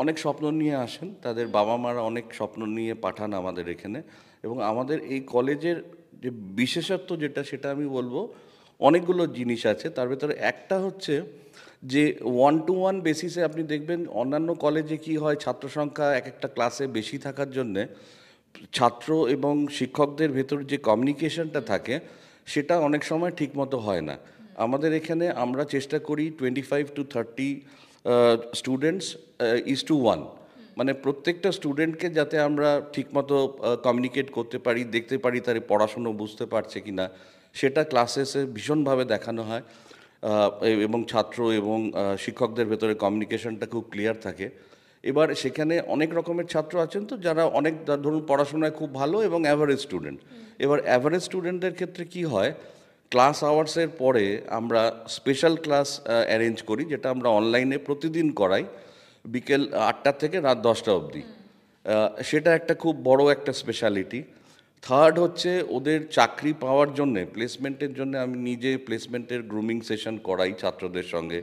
অনেক স্বপ্ন নিয়ে আসেন, তাদের বাবা মারা অনেক স্বপ্ন নিয়ে পাঠান আমাদের এখানে। এবং আমাদের এই কলেজের যে বিশেষত্ব যেটা, সেটা আমি বলবো অনেকগুলো জিনিস আছে। তার ভেতরে একটা হচ্ছে যে 1-to-1 বেসিসে আপনি দেখবেন অন্যান্য কলেজে কি হয়, ছাত্র সংখ্যা এক একটা ক্লাসে বেশি থাকার জন্যে ছাত্র এবং শিক্ষকদের ভেতর যে কমিউনিকেশনটা থাকে সেটা অনেক সময় ঠিকমতো হয় না। আমাদের এখানে আমরা চেষ্টা করি 25 to 30 স্টুডেন্টস is to 1, মানে প্রত্যেকটা স্টুডেন্টকে যাতে আমরা ঠিকমতো কমিউনিকেট করতে পারি, দেখতে পারি তার পড়াশুনো বুঝতে পারছে কি না, সেটা ক্লাসেসে ভীষণভাবে দেখানো হয়। এবং ছাত্র এবং শিক্ষকদের ভেতরে কমিউনিকেশনটা খুব ক্লিয়ার থাকে। এবার সেখানে অনেক রকমের ছাত্র আছেন তো যারা অনেক ধরুন পড়াশোনায় খুব ভালো এবং অ্যাভারেজ স্টুডেন্ট। এবার অ্যাভারেজ স্টুডেন্টদের ক্ষেত্রে কি হয়, ক্লাস আওয়ার্সের পরে আমরা স্পেশাল ক্লাস অ্যারেঞ্জ করি, যেটা আমরা অনলাইনে প্রতিদিন করাই বিকেল 8টা থেকে রাত 10টা অবধি। সেটা একটা খুব বড় একটা স্পেশালিটি। থার্ড হচ্ছে ওদের চাকরি পাওয়ার জন্যে, প্লেসমেন্টের জন্য আমি নিজে প্লেসমেন্টের গ্রুমিং সেশন করাই ছাত্রদের সঙ্গে।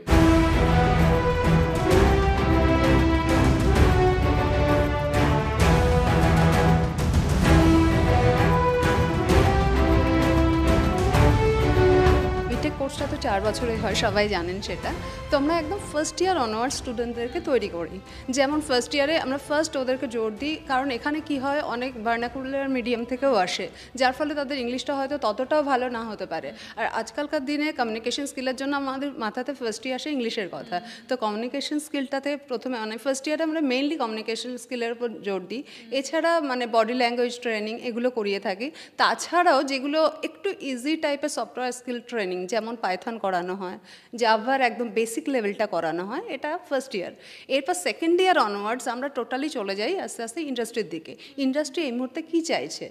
বিটেক কোর্সটা তো 4 বছরে হয়, সবাই জানেন সেটা। তো আমরা একদম ফার্স্ট ইয়ার অনওয়ার্ড স্টুডেন্টদেরকে তৈরি করি। যেমন ফার্স্ট ইয়ারে আমরা ফার্স্ট ওদেরকে জোর দিই, কারণ এখানে কি হয় অনেক ভার্নাকুলার মিডিয়াম থেকেও আসে, যার ফলে তাদের ইংলিশটা হয়তো ততটাও ভালো না হতে পারে। আর আজকালকার দিনে কমিউনিকেশন স্কিলের জন্য আমাদের মাথাতে ফার্স্টই আসে ইংলিশের কথা। তো কমিউনিকেশন স্কিলটাতে প্রথমে ফার্স্ট ইয়ারে আমরা মেইনলি কমিউনিকেশন স্কিলের উপর জোর দিই। এছাড়া মানে বডি ল্যাঙ্গুয়েজ ট্রেনিং এগুলো করিয়ে থাকি। তাছাড়াও যেগুলো একটু ইজি টাইপের সফটওয়্যার স্কিল ট্রেনিং, যেমন পাইথন করানো হয়, জাভার একদম বেসিক লেভেলটা করানো হয়, এটা ফার্স্ট ইয়ার। এরপর সেকেন্ড ইয়ার অনওয়ার্ডস আমরা টোটালি চলে যাই আস্তে আস্তে ইন্ডাস্ট্রির দিকে। ইন্ডাস্ট্রি এই মুহূর্তে কী চাইছে।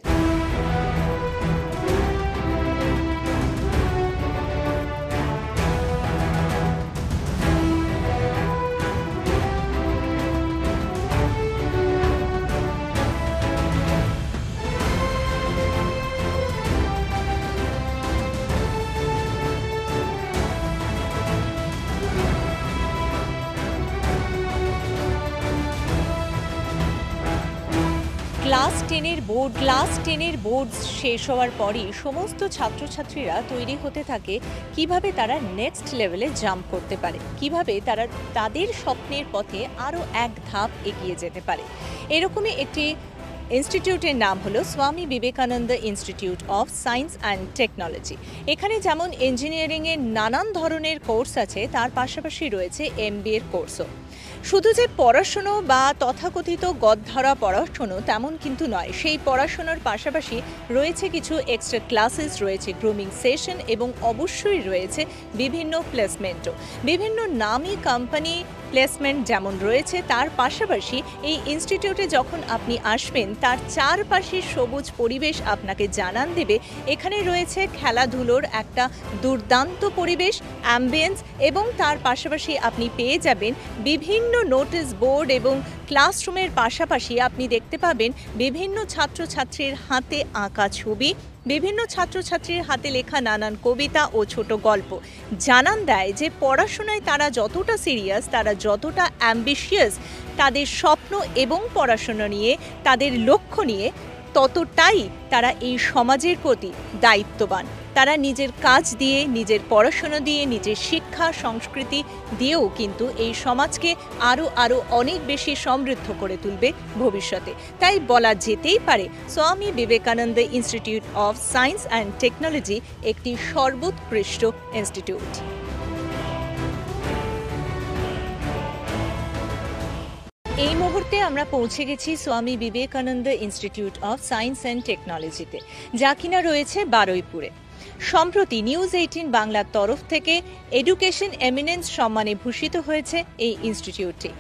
ক্লাস 10-এর বোর্ড শেষ হওয়ার পরই সমস্ত ছাত্রছাত্রীরা তৈরি হতে থাকে কিভাবে তারা নেক্সট লেভেলে জাম্প করতে পারে, কিভাবে তারা তাদের স্বপ্নের পথে আরও এক ধাপ এগিয়ে যেতে পারে। এরকমই একটি ইনস্টিটিউটের নাম হলো স্বামী Vivekananda institute of science and technology. এখানে যেমন ইঞ্জিনিয়ারিংয়ের নানান ধরনের কোর্স আছে, তার পাশাপাশি রয়েছে MBA-র কোর্সও। শুধু যে পড়াশুনো বা তথাকথিত গদধরা পড়াশুনো তেমন কিন্তু নয়, সেই পড়াশোনার পাশাপাশি রয়েছে কিছু এক্সট্রা ক্লাসেস, রয়েছে গ্রুমিং সেশন এবং অবশ্যই রয়েছে বিভিন্ন প্লেসমেন্টও। বিভিন্ন নামী কোম্পানি প্লেসমেন্ট যেমন রয়েছে, তার পাশাপাশি এই ইনস্টিটিউটে যখন আপনি আসবেন তার চারপাশে সবুজ পরিবেশ আপনাকে জানান দেবে। এখানে রয়েছে খেলাধুলোর একটা দুর্দান্ত পরিবেশ, অ্যাম্বিয়েন্স, এবং তার পাশাপাশি আপনি পেয়ে যাবেন বিভিন্ন নোটিশ বোর্ড এবং ক্লাসরুমের পাশাপাশি আপনি দেখতে পাবেন বিভিন্ন ছাত্রছাত্রীর হাতে আঁকা ছবি, বিভিন্ন ছাত্রছাত্রীর হাতে লেখা নানান কবিতা ও ছোট গল্প জানান দেয় যে পড়াশোনায় তারা যতটা সিরিয়াস, তারা যতটা অ্যাম্বিশিয়াস, তাদের স্বপ্ন এবং পড়াশোনা নিয়ে, তাদের লক্ষ্য নিয়ে, ততটাই তারা এই সমাজের প্রতি দায়িত্ববান। তারা নিজের কাজ দিয়ে, নিজের পড়াশোনা দিয়ে, নিজের শিক্ষা সংস্কৃতি দিয়েও কিন্তু এই সমাজকে আরও অনেক বেশি সমৃদ্ধ করে তুলবে ভবিষ্যতে। তাই বলা যেতেই পারে স্বামী Vivekananda institute of science and technology একটি সর্বোৎকৃষ্ট ইনস্টিটিউট। এই মুহূর্তে আমরা পৌঁছে গেছি স্বামী Vivekananda institute of science and টেকনোলজিতে, যা কিনা রয়েছে বারুইপুরে। সম্প্রতি নিউজ 18 বাংলার তরফ থেকে এডুকেশন এমিনেন্স সম্মানে ভূষিত হয়েছে এই ইনস্টিটিউটটি।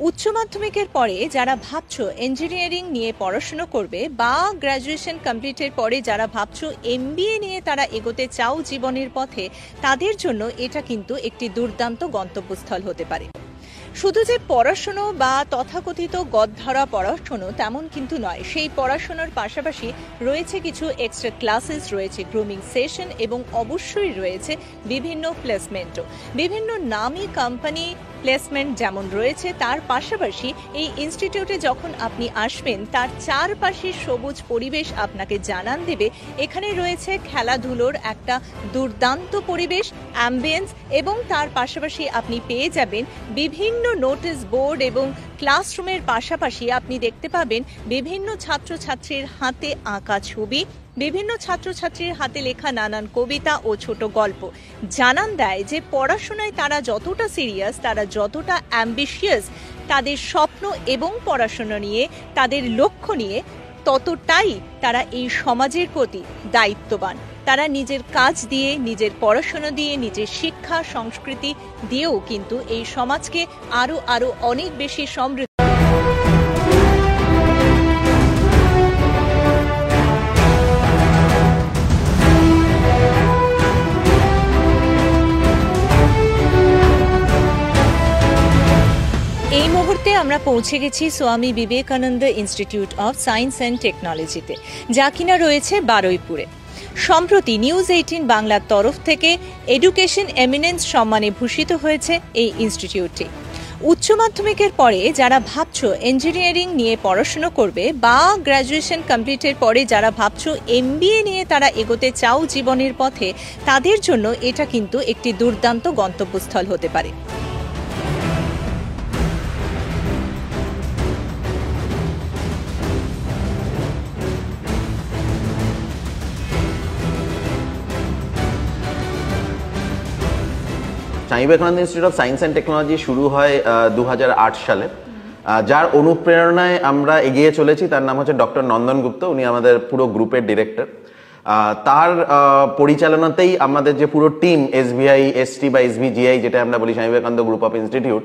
উচ্চ মাধ্যমিকের পরে যারা ভাবছো ইঞ্জিনিয়ারিং নিয়ে পড়াশোনা করবে, বা গ্র্যাজুয়েশন কমপ্লিটের পরে যারা ভাবছো MBA নিয়ে তারা এগোতে চাও জীবনের পথে, তাদের জন্য এটা কিন্তু একটি দুর্দান্ত গন্তব্যস্থল হতে পারে। শুধু যে পড়াশুনো বা তথাকথিত গদধরা পড়াশুনো তেমন কিন্তু নয়, সেই পড়াশোনার পাশাপাশি রয়েছে কিছু এক্সট্রা ক্লাসেস, রয়েছে গ্রুমিং সেশন এবং অবশ্যই রয়েছে বিভিন্ন প্লেসমেন্টও। বিভিন্ন নামী কোম্পানি প্লেসমেন্ট যেমন রয়েছে, তার পাশাপাশি এই ইনস্টিটিউটে যখন আপনি আসবেন তার চারপাশে সবুজ পরিবেশ আপনাকে জানান দেবে। এখানে রয়েছে খেলাধুলোর একটা দুর্দান্ত পরিবেশ, অ্যাম্বিয়েন্স, এবং তার পাশাপাশি আপনি পেয়ে যাবেন বিভিন্ন নোটিশ বোর্ড এবং ক্লাসরুমের পাশাপাশি আপনি দেখতে পাবেন বিভিন্ন ছাত্রছাত্রীর হাতে আঁকা ছবি, বিভিন্ন ছাত্রছাত্রীর হাতে লেখা নানান কবিতা ও ছোট গল্প জানান দেয় যে পড়াশোনায় তারা যতটা সিরিয়াস, তারা যতটা অ্যাম্বিশিয়াস, তাদের স্বপ্ন এবং পড়াশোনা নিয়ে, তাদের লক্ষ্য নিয়ে, ততটাই তারা এই সমাজের প্রতি দায়িত্ববান। তারা নিজের কাজ দিয়ে, নিজের পড়াশোনা দিয়ে, নিজের শিক্ষা সংস্কৃতি দিয়েও কিন্তু এই সমাজকে আরও অনেক বেশি সমৃদ্ধ। এই মুহূর্তে আমরা পৌঁছে গেছি স্বামী Vivekananda institute of science and টেকনোলজিতে, যা কিনা রয়েছে বারুইপুরে। সম্প্রতি নিউজ 18 বাংলার তরফ থেকে এডুকেশন এমিনেন্স সম্মানে ভূষিত হয়েছে এই ইনস্টিটিউটটি। উচ্চ মাধ্যমিকের পরে যারা ভাবছো ইঞ্জিনিয়ারিং নিয়ে পড়াশুনো করবে বা গ্র্যাজুয়েশন কমপ্লিটের পরে যারা ভাবছো MBA নিয়ে তারা এগোতে চাও জীবনের পথে, তাদের জন্য এটা কিন্তু একটি দুর্দান্ত গন্তব্যস্থল হতে পারে। স্বামী Vivekananda institute of science and technology শুরু হয় 2008 সালে। যার অনুপ্রেরণায় আমরা এগিয়ে চলেছি তার নাম হচ্ছে ডক্টর নন্দন গুপ্ত, উনি আমাদের পুরো গ্রুপের ডিরেক্টর। তার পরিচালনাতেই আমাদের যে পুরো টিম SBI ST বা SBGI যেটা আমরা বলি স্বামী বিবেকানন্দ গ্রুপ অফ ইনস্টিটিউট,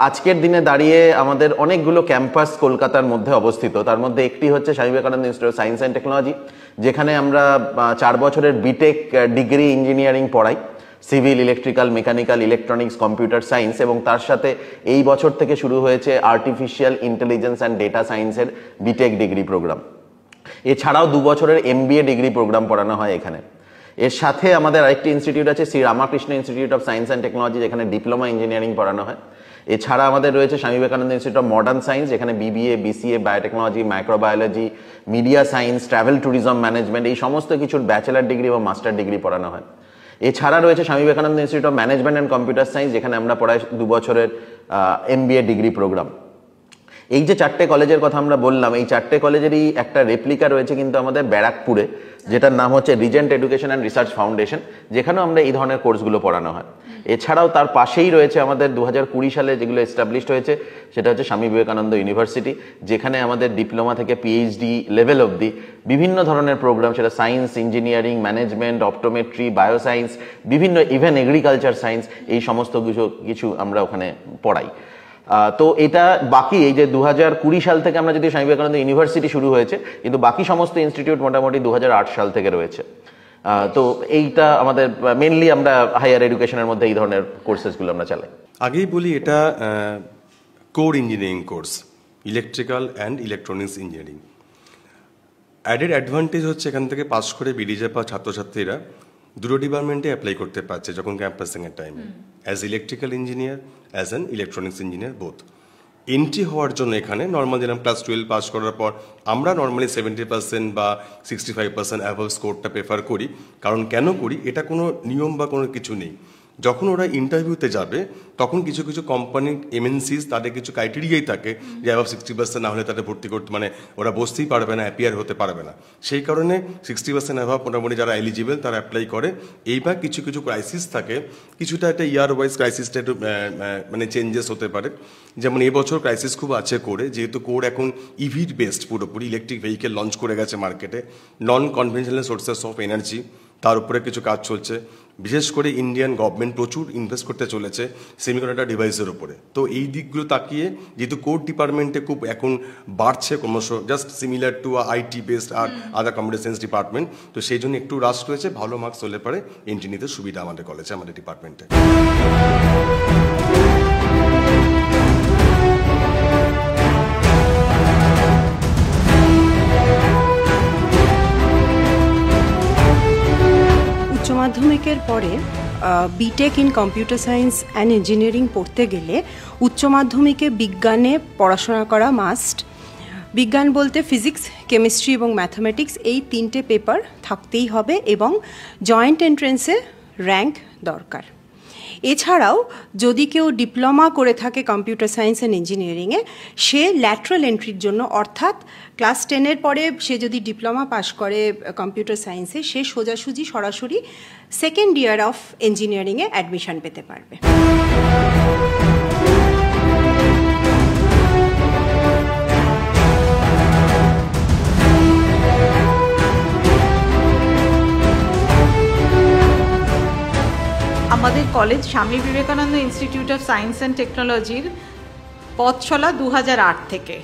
আজকের দিনে দাঁড়িয়ে আমাদের অনেকগুলো ক্যাম্পাস কলকাতার মধ্যে অবস্থিত। তার মধ্যে একটি হচ্ছে স্বামী Vivekananda institute of science and technology, যেখানে আমরা 4 বছরের বিটেক ডিগ্রি ইঞ্জিনিয়ারিং পড়াই, civil, electrical, mechanical, electronics, computer science, এবং তার সাথে এই বছর থেকে শুরু হয়েছে আর্টিফিশিয়াল ইন্টেলিজেন্স অ্যান্ড ডেটা সায়েন্সের বিটেক ডিগ্রি প্রোগ্রাম। এছাড়াও 2 বছরের MBA ডিগ্রি প্রোগ্রাম পড়ানো হয় এখানে। এর সাথে আমাদের আরেকটি ইনস্টিটিউট আছে Shri Ramakrishna institute of science and technology, যেখানে ডিপ্লোমা ইঞ্জিনিয়ারিং পড়ানো হয়। এছাড়া আমাদের রয়েছে স্বামী Vivekananda institute of modern science, যেখানে BBA BCA biotechnology, microbiology, media science, travel tourism management এই সমস্ত কিছুর ব্যাচেলার ডিগ্রি এবং মাস্টার ডিগ্রি পড়ানো হয়। এছাড়া রয়েছে স্বামী Vivekananda institute of management and computer science, যেখানে আমরা পড়াই 2 বছরের MBA ডিগ্রি প্রোগ্রাম। এই যে 4টে কলেজের কথা আমরা বললাম, এই 4টে কলেজেরই একটা রেপ্লিকা রয়েছে কিন্তু আমাদের ব্যারাকপুরে, যেটার নাম হচ্ছে regent education and research foundation, যেখানেও আমরা এই ধরনের কোর্সগুলো পড়ানো হয়। এছাড়াও তার পাশেই রয়েছে আমাদের 2020 সালে যেগুলো এস্টাবলিশড হয়েছে, সেটা হচ্ছে স্বামী বিবেকানন্দ ইউনিভার্সিটি, যেখানে আমাদের ডিপ্লোমা থেকে PhD লেভেল অবধি বিভিন্ন ধরনের প্রোগ্রাম, সেটা science, engineering, management, optometry, bioscience, বিভিন্ন ইভেন এগ্রিকালচার সায়েন্স, এই সমস্ত কিছু আমরা ওখানে পড়াই। তো এটা বাকি এই যে 2020 সাল থেকে আমরা যদি স্বামী বিবেকানন্দ ইউনিভার্সিটি শুরু হয়েছে, কিন্তু বাকি সমস্ত ইনস্টিটিউট মোটামুটি 2008 সাল থেকে রয়েছে। তো এইটা আমাদের মেনলি আমরা হায়ার এডুকেশনের মধ্যে এই ধরনের কোর্সেসগুলো আমরা চালাই। আগেই বলি এটা core engineering course, electrical and electronics engineering. Added advantage হচ্ছে এখান থেকে পাস করে বেরিয়ে যাওয়া ছাত্রছাত্রীরা দুটো ডিপার্টমেন্টে অ্যাপ্লাই করতে পারছে যখন ক্যাম্পাসিংয়ের টাইমে, as electrical engineer, as an electronics engineer both. Entry হওয়ার জন্য এখানে নর্মাল যেরকম ক্লাস 12 পাস করার পর আমরা নর্মালি 70% বা 65% অ্যাভাব স্কোরটা প্রেফার করি। কারণ কেন করি, এটা কোনো নিয়ম বা কোনো কিছু নেই। যখন ওরা ইন্টারভিউতে যাবে তখন কিছু কিছু কোম্পানি MNCs তাদের কিছু ক্রাইটেরিয়াই থাকে যে অ্যাভাব 60% না হলে তাদের ভর্তি করতে মানে ওরা বসতেই পারবে না, অ্যাপিয়ার হতে পারবে না। সেই কারণে 60% অ্যাভাব মোটামুটি যারা এলিজিবল তারা অ্যাপ্লাই করে। এইবার কিছু কিছু ক্রাইসিস থাকে, কিছুটা একটা ইয়ার ওয়াইজ ক্রাইসিসটা একটু মানে চেঞ্জেস হতে পারে। যেমন এবছর ক্রাইসিস খুব আছে করে, যেহেতু কোর এখন ইভির বেসড, পুরোপুরি ইলেকট্রিক ভেহিকেল লঞ্চ করে গেছে মার্কেটে, নন কনভেনশনাল সোর্সেস অফ এনার্জি, তার উপরে কিছু কাজ চলছে। বিশেষ করে ইন্ডিয়ান গভর্নমেন্ট প্রচুর ইনভেস্ট করতে চলেছে সেমিকন্ডাক্টর ডিভাইসের উপরে। তো এই দিকগুলো তাকিয়ে যেহেতু কোর ডিপার্টমেন্টে খুব এখন বাড়ছে ক্রমশ, just similar to IT based আর আদার কম্পিউটার সায়েন্স ডিপার্টমেন্ট, তো সেই জন্য একটু রাশ রয়েছে। ভালো মার্কস হলে পরে এন্ট্রি নিতে সুবিধা আমাদের কলেজে, আমাদের ডিপার্টমেন্টে। উচ্চ মাধ্যমিকের পরে BTech in computer science and engineering পড়তে গেলে উচ্চ মাধ্যমিকে বিজ্ঞানে পড়াশোনা করা মাস্ট। বিজ্ঞান বলতে ফিজিক্স, কেমিস্ট্রি এবং ম্যাথামেটিক্স এই 3টে পেপার থাকতেই হবে এবং জয়েন্ট এন্ট্রেন্সে র্যাঙ্ক দরকার। এছাড়াও যদি কেউ ডিপ্লোমা করে থাকে কম্পিউটার সায়েন্স অ্যান্ড ইঞ্জিনিয়ারিংয়ে, সে ল্যাটারাল এন্ট্রির জন্য, অর্থাৎ ক্লাস 10-এর পরে সে যদি ডিপ্লোমা পাশ করে কম্পিউটার সায়েন্সে, সে সোজাসুজি সরাসরি সেকেন্ড ইয়ার অফ ইঞ্জিনিয়ারিংয়ে অ্যাডমিশন পেতে পারবে। আমাদের college Swami Vivekananda institute of science and টেকনোলজির পথ চলা 2008 থেকে,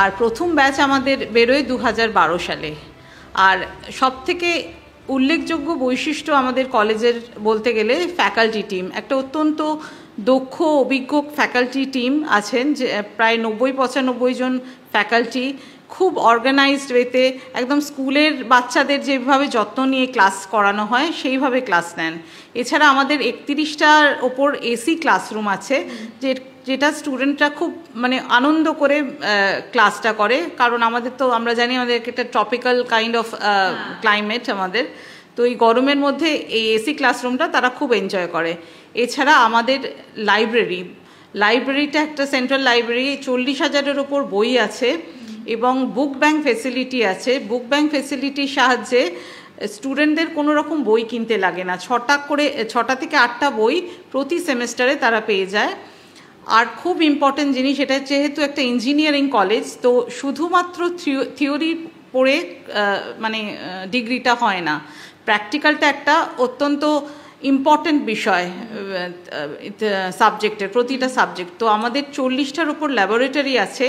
আর প্রথম ব্যাচ আমাদের বেরোয় 2012 সালে। আর সবথেকে উল্লেখযোগ্য বৈশিষ্ট্য আমাদের কলেজের বলতে গেলে ফ্যাকাল্টি টিম, একটা অত্যন্ত দক্ষ অভিজ্ঞ ফ্যাকাল্টি টিম আছেন, যে প্রায় 90-95 জন ফ্যাকাল্টি খুব অর্গানাইজড ওয়েতে একদম স্কুলের বাচ্চাদের যেভাবে যত্ন নিয়ে ক্লাস করানো হয় সেইভাবে ক্লাস নেন। এছাড়া আমাদের 31টার ওপর AC ক্লাসরুম আছে, যে যেটা স্টুডেন্টরা খুব মানে আনন্দ করে ক্লাসটা করে, কারণ আমাদের তো আমরা জানি আমাদের একটা ট্রপিক্যাল কাইন্ড অফ ক্লাইমেট আমাদের, তো এই গরমের মধ্যে এই এসি ক্লাসরুমটা তারা খুব এনজয় করে। এছাড়া আমাদের লাইব্রেরিটা একটা সেন্ট্রাল লাইব্রেরি, 40,000-এর ওপর বই আছে এবং বুক ব্যাংক ফেসিলিটি আছে। বুক ব্যাংক ফেসিলিটির সাহায্যে স্টুডেন্টদের কোনো রকম বই কিনতে লাগে না, 6টা থেকে 8টা বই প্রতি সেমেস্টারে তারা পেয়ে যায়। আর খুব ইম্পর্টেন্ট জিনিস, এটা যেহেতু একটা ইঞ্জিনিয়ারিং কলেজ, তো শুধুমাত্র থিওরি পড়ে মানে ডিগ্রিটা হয় না, প্র্যাকটিক্যালটা একটা অত্যন্ত ইম্পর্টেন্ট বিষয় সাবজেক্টের, প্রতিটা সাবজেক্ট। তো আমাদের 40টার উপর ল্যাবরেটরি আছে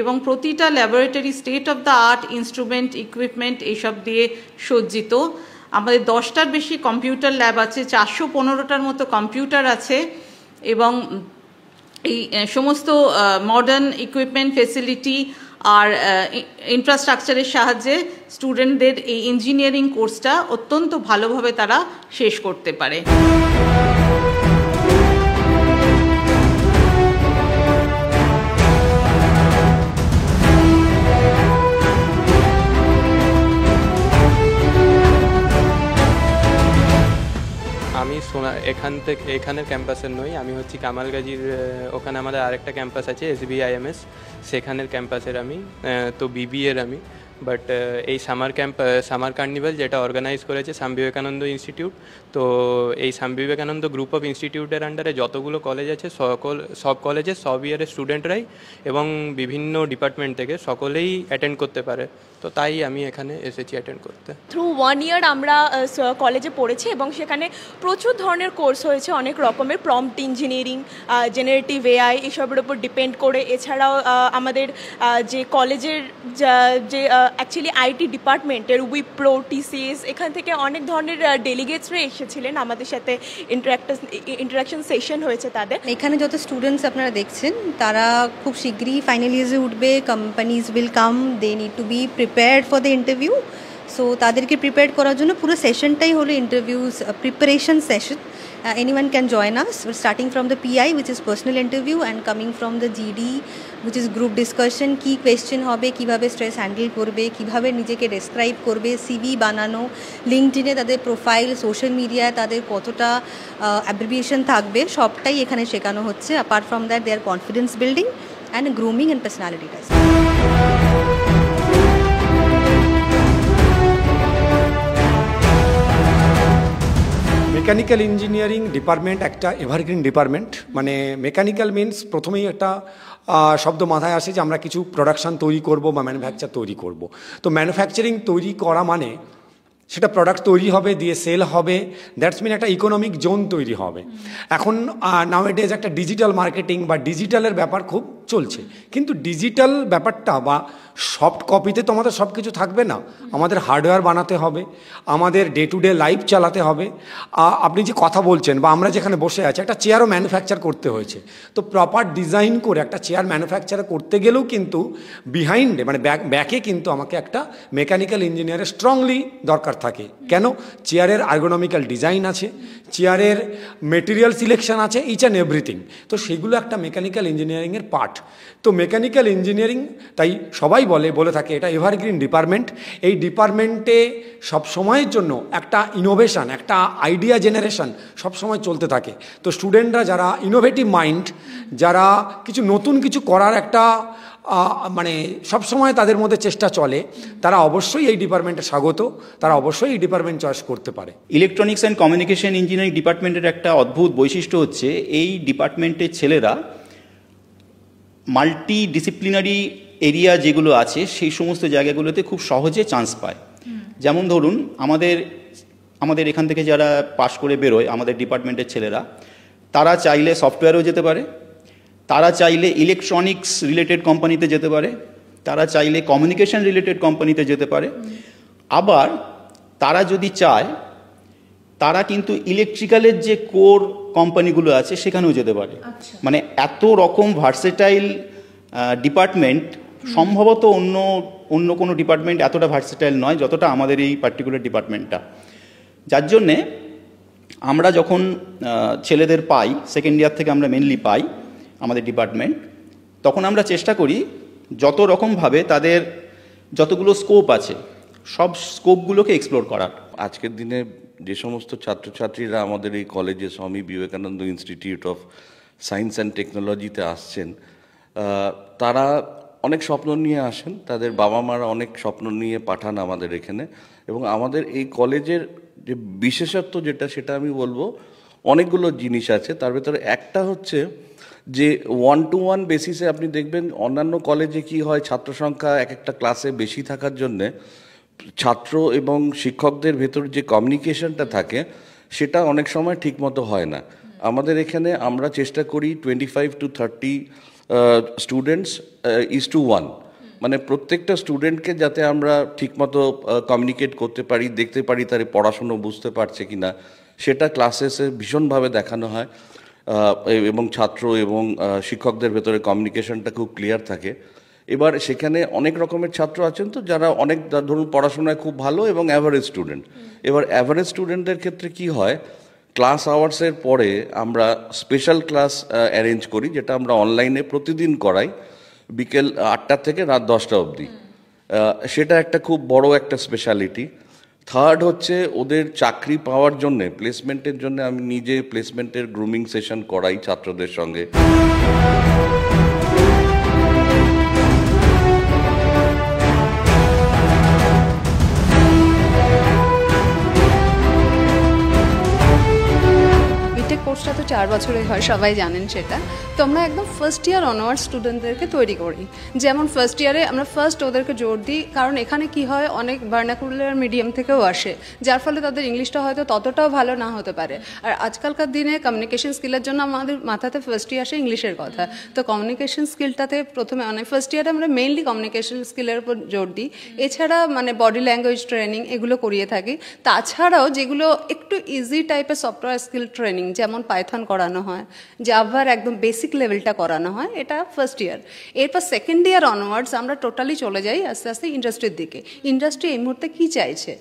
এবং প্রতিটা laboratory state of the art instrument, equipment এইসব দিয়ে সজ্জিত। আমাদের 10টার বেশি কম্পিউটার ল্যাব আছে, 415টার মতো কম্পিউটার আছে এবং এই সমস্ত মডার্ন ইকুইপমেন্ট, ফেসিলিটি আর ইনফ্রাস্ট্রাকচারের সাহায্যে স্টুডেন্টদের এই ইঞ্জিনিয়ারিং কোর্সটা অত্যন্ত ভালোভাবে তারা শেষ করতে পারে। আমি এখানের ক্যাম্পাসের নই, আমি হচ্ছি কামালগাজির, ওখানে আমাদের আরেকটা ক্যাম্পাস আছে SBIMS, সেখানের ক্যাম্পাসের আমি, তো BBA-র আমি। বাট এই সামার কার্নিভাল যেটা অর্গানাইজ করেছে স্বামী বিবেকানন্দ ইনস্টিটিউট, তো এই স্বামী বিবেকানন্দ গ্রুপ অফ ইনস্টিটিউটের আন্ডারে যতগুলো কলেজ আছে সব কলেজে সব ইয়ারের স্টুডেন্টরাই এবং বিভিন্ন ডিপার্টমেন্ট থেকে সকলেই অ্যাটেন্ড করতে পারে, তো তাই আমি এখানে এসেছি অ্যাটেন্ড করতে। থ্রু 1 ইয়ার আমরা কলেজে পড়েছি এবং সেখানে প্রচুর ধরনের কোর্স হয়েছে, অনেক রকমের, প্রম্পট ইঞ্জিনিয়ারিং, জেনারেটিভ AI এসবের উপর ডিপেন্ড করে। এছাড়াও আমাদের যে কলেজের যে অ্যাকচুয়ালি IT ডিপার্টমেন্টের উইপ্রো, TCS, এখান থেকে অনেক ধরনের ডেলিগেটসরা এসেছিলেন, আমাদের সাথে ইন্টারাকশন সেশন হয়েছে তাদের। এখানে যত স্টুডেন্টস আপনারা দেখছেন তারা খুব শীঘ্রই ফাইনাল ইয়ার্সে উঠবে, companies will come, they need to be prepared for the interview. So তাদেরকে প্রিপেয়ার করার জন্য পুরো সেশনটাই হলো interviews preparation session. Anyone can join us, starting from the PI, which is personal interview, and coming from the GD, which is group discussion, কি কোয়েশ্চেন হবে, কিভাবে স্ট্রেস হ্যান্ডেল করবে, কিভাবে নিজেকে ডেসক্রাইব করবে, CV বানানো, লিঙ্কডইনে তাদের প্রোফাইল, সোশ্যাল মিডিয়ায় তাদের কতটা অ্যাব্রিভিয়েশন থাকবে, সবটাই এখানে শেখানো হচ্ছে। Apart from that there confidence building and grooming and personality test. Mechanical engineering department একটা এভারগ্রিন ডিপার্টমেন্ট, মানে মেকানিক্যাল মিনস প্রথমেই একটা শব্দ মাথায় আসে যে আমরা কিছু প্রোডাকশান তৈরি করব বা ম্যানুফ্যাকচার তৈরি করব। তো ম্যানুফ্যাকচারিং তৈরি করা মানে সেটা প্রোডাক্ট তৈরি হবে, দিয়ে সেল হবে, দ্যাটস মিন একটা ইকোনমিক জোন তৈরি হবে। এখন নাওএডেজ একটা ডিজিটাল মার্কেটিং বা ডিজিটালের ব্যাপার খুব চলছে, কিন্তু ডিজিটাল ব্যাপারটা বা সফট কপিতে তো আমাদের সব কিছু থাকবে না, আমাদের হার্ডওয়্যার বানাতে হবে, আমাদের ডে টু ডে লাইফ চালাতে হবে। আপনি যে কথা বলছেন বা আমরা যেখানে বসে আছি, একটা চেয়ারও ম্যানুফ্যাকচার করতে হয়েছে, তো প্রপার ডিজাইন করে একটা চেয়ার ম্যানুফ্যাকচার করতে গেলেও কিন্তু বিহাইন্ডে মানে ব্যাকে কিন্তু আমাকে একটা মেকানিক্যাল ইঞ্জিনিয়ারের স্ট্রংলি দরকার থাকে। কেন? চেয়ারের আর্গোনমিক্যাল ডিজাইন আছে, চেয়ারের মেটেরিয়াল সিলেকশন আছে, ইচ অ্যান্ড এভরিথিং, তো সেগুলো একটা মেকানিক্যাল ইঞ্জিনিয়ারিংয়ের পার্ট। তো মেকানিক্যাল ইঞ্জিনিয়ারিং তাই সবাই বলে থাকে এটা এভারগ্রিন ডিপার্টমেন্ট। এই ডিপার্টমেন্টে সব সময়ের জন্য একটা ইনোভেশন, একটা আইডিয়া জেনারেশন সবসময় চলতে থাকে। তো স্টুডেন্টরা যারা ইনোভেটিভ মাইন্ড, যারা কিছু নতুন কিছু করার একটা মানে সবসময় তাদের মধ্যে চেষ্টা চলে, তারা অবশ্যই এই ডিপার্টমেন্টে স্বাগত, তারা অবশ্যই এই ডিপার্টমেন্ট চয়েস করতে পারে। ইলেকট্রনিক্স অ্যান্ড কমিউনিকেশন ইঞ্জিনিয়ারিং ডিপার্টমেন্টের একটা অদ্ভুত বৈশিষ্ট্য হচ্ছে এই ডিপার্টমেন্টের ছেলেরা মাল্টি ডিসিপ্লিনারি এরিয়া যেগুলো আছে সেই সমস্ত জায়গাগুলোতে খুব সহজে চান্স পায়। যেমন ধরুন আমাদের এখান থেকে যারা পাশ করে বেরোয় আমাদের ডিপার্টমেন্টের ছেলেরা, তারা চাইলে সফটওয়্যারেও যেতে পারে, তারা চাইলে ইলেকট্রনিক্স রিলেটেড কোম্পানিতে যেতে পারে, তারা চাইলে কমিউনিকেশন রিলেটেড কোম্পানিতে যেতে পারে, আবার তারা যদি চায় তারা কিন্তু ইলেকট্রিক্যালের যে কোর কোম্পানিগুলো আছে সেখানেও যেতে পারে। মানে এত রকম ভার্সেটাইল ডিপার্টমেন্ট, সম্ভবত অন্য কোনো ডিপার্টমেন্ট এতটা ভার্সেটাইল নয় যতটা আমাদের এই পার্টিকুলার ডিপার্টমেন্টটা। যার জন্যে আমরা যখন ছেলেদের পাই, সেকেন্ড ইয়ার থেকে আমরা মেনলি পাই, আমাদের ডিপার্টমেন্ট, তখন আমরা চেষ্টা করি যত রকমভাবে তাদের যতগুলো স্কোপ আছে সব স্কোপগুলোকে এক্সপ্লোর করার। আজকের দিনে যে সমস্ত ছাত্রছাত্রীরা আমাদের এই কলেজে স্বামী Vivekananda institute of science and টেকনোলজিতে আসছেন, তারা অনেক স্বপ্ন নিয়ে আসেন, তাদের বাবা মারা অনেক স্বপ্ন নিয়ে পাঠান আমাদের এখানে। এবং আমাদের এই কলেজের যে বিশেষত্ব যেটা, সেটা আমি বলবো অনেকগুলো জিনিস আছে। তার ভেতরে একটা হচ্ছে যে 1-to-1 বেসিসে আপনি দেখবেন অন্যান্য কলেজে কি হয়, ছাত্র সংখ্যা এক একটা ক্লাসে বেশি থাকার জন্যে ছাত্র এবং শিক্ষকদের ভেতর যে কমিউনিকেশনটা থাকে সেটা অনেক সময় ঠিকমতো হয় না। আমাদের এখানে আমরা চেষ্টা করি 25 to 30 স্টুডেন্টস ইজ টু 1, মানে প্রত্যেকটা স্টুডেন্টকে যাতে আমরা ঠিকমতো কমিউনিকেট করতে পারি, দেখতে পারি তার পড়াশুনো বুঝতে পারছে কি না, সেটা ক্লাসেসে ভীষণভাবে দেখানো হয়। এবং ছাত্র এবং শিক্ষকদের ভেতরে কমিউনিকেশনটা খুব ক্লিয়ার থাকে। এবার সেখানে অনেক রকমের ছাত্র আছেন তো যারা অনেক ধরুন পড়াশোনায় খুব ভালো এবং অ্যাভারেজ স্টুডেন্ট। এবার অ্যাভারেজ স্টুডেন্টদের ক্ষেত্রে কি হয়, ক্লাস আওয়ার্সের পরে আমরা স্পেশাল ক্লাস অ্যারেঞ্জ করি, যেটা আমরা অনলাইনে প্রতিদিন করাই বিকেল 8টা থেকে রাত 10টা অবধি। সেটা একটা খুব বড় একটা স্পেশালিটি। থার্ড হচ্ছে ওদের চাকরি পাওয়ার জন্যে, প্লেসমেন্টের জন্য আমি নিজে প্লেসমেন্টের গ্রুমিং সেশন করাই ছাত্রদের সঙ্গে। কোর্সটা তো 4 বছরের হয়, সবাই জানেন সেটা। তো আমরা একদম ফার্স্ট ইয়ার অনার্স স্টুডেন্টদেরকে তৈরি করি। যেমন ফার্স্ট ইয়ারে আমরা ফার্স্ট ওদেরকে জোর দিই, কারণ এখানে কি হয় অনেক ভার্নাকুলার মিডিয়াম থেকেও আসে, যার ফলে তাদের ইংলিশটা হয়তো ততটাও ভালো না হতে পারে। আর আজকালকার দিনে কমিউনিকেশন স্কিলের জন্য আমাদের মাথাতে ফার্স্টই আসে ইংলিশের কথা। তো কমিউনিকেশন স্কিলটাতে প্রথমে ফার্স্ট ইয়ারে আমরা মেইনলি কমিউনিকেশন স্কিলের উপর জোর দিই। এছাড়া মানে বডি ল্যাঙ্গুয়েজ ট্রেনিং এগুলো করিয়ে থাকি। তাছাড়াও যেগুলো একটু ইজি টাইপের সফটওয়্যার স্কিল ট্রেনিং, যেমন পাইথন করানো হয়, জাভার একদম বেসিক লেভেলটা করানো হয়, এটা ফার্স্ট ইয়ার। এরপর সেকেন্ড ইয়ার অনওয়ার্ডস আমরা টোটালি চলে যাই আস্তে আস্তে ইন্ডাস্ট্রির দিকে। ইন্ডাস্ট্রি এই মুহূর্তে কী চাইছে।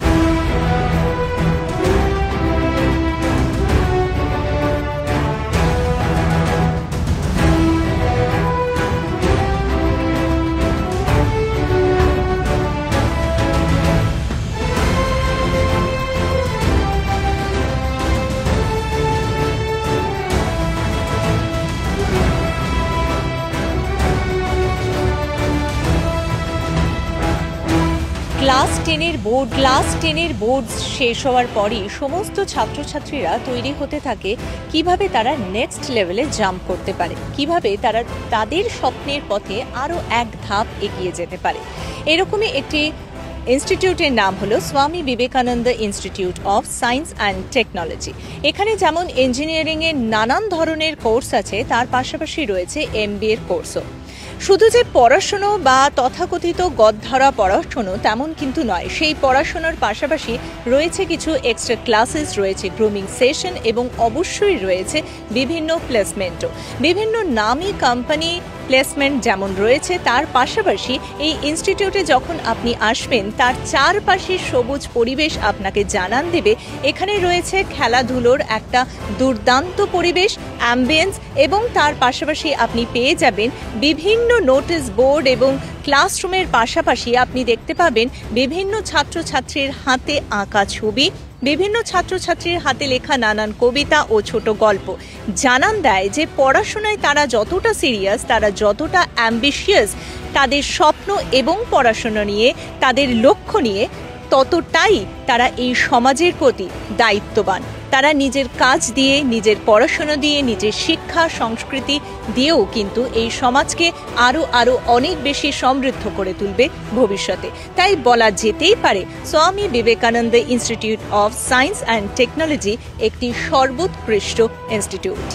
ক্লাস 10-এর বোর্ড শেষ হওয়ার পরই সমস্ত ছাত্রছাত্রীরা তৈরি হতে থাকে কিভাবে তারা নেক্সট লেভেলে জাম্প করতে পারে, কিভাবে তারা তাদের স্বপ্নের পথে আরও এক ধাপ এগিয়ে যেতে পারে। এরকমই একটি ইনস্টিটিউটের নাম হলো স্বামী Vivekananda institute of science and technology. এখানে যেমন ইঞ্জিনিয়ারিংয়ের নানান ধরনের কোর্স আছে, তার পাশাপাশি রয়েছে MBA এর কোর্সও। শুধু যে পড়াশুনো বা তথাকথিত গদধরা পড়াশুনো তেমন কিন্তু নয়, সেই পড়াশোনার পাশাপাশি রয়েছে কিছু এক্সট্রা ক্লাসেস, রয়েছে গ্রুমিং সেশন এবং অবশ্যই রয়েছে বিভিন্ন প্লেসমেন্টও। বিভিন্ন নামী কোম্পানি প্লেসমেন্ট যেমন রয়েছে, তার পাশাপাশি এই ইনস্টিটিউটে যখন আপনি আসবেন তার চারপাশে সবুজ পরিবেশ আপনাকে জানান দেবে। এখানে রয়েছে খেলাধুলোর একটা দুর্দান্ত পরিবেশ, অ্যাম্বিয়েন্স, এবং তার পাশাপাশি আপনি পেয়ে যাবেন বিভিন্ন নোটিশ বোর্ড এবং ক্লাসরুমের পাশাপাশি আপনি দেখতে পাবেন বিভিন্ন ছাত্রছাত্রীর হাতে আঁকা ছবি, বিভিন্ন ছাত্রছাত্রীর হাতে লেখা নানান কবিতা ও ছোট গল্প জানান দেয় যে পড়াশোনায় তারা যতটা সিরিয়াস, তারা যতটা অ্যাম্বিশিয়াস তাদের স্বপ্ন এবং পড়াশোনা নিয়ে, তাদের লক্ষ্য নিয়ে, ততটাই তারা এই সমাজের প্রতি দায়িত্ববান। তারা নিজের কাজ দিয়ে, নিজের পড়াশোনা দিয়ে, নিজের শিক্ষা সংস্কৃতি দিয়েও কিন্তু এই সমাজকে আরও অনেক বেশি সমৃদ্ধ করে তুলবে ভবিষ্যতে। তাই বলা যেতেই পারে স্বামী Vivekananda institute of science and technology একটি সর্বোৎকৃষ্ট ইনস্টিটিউট।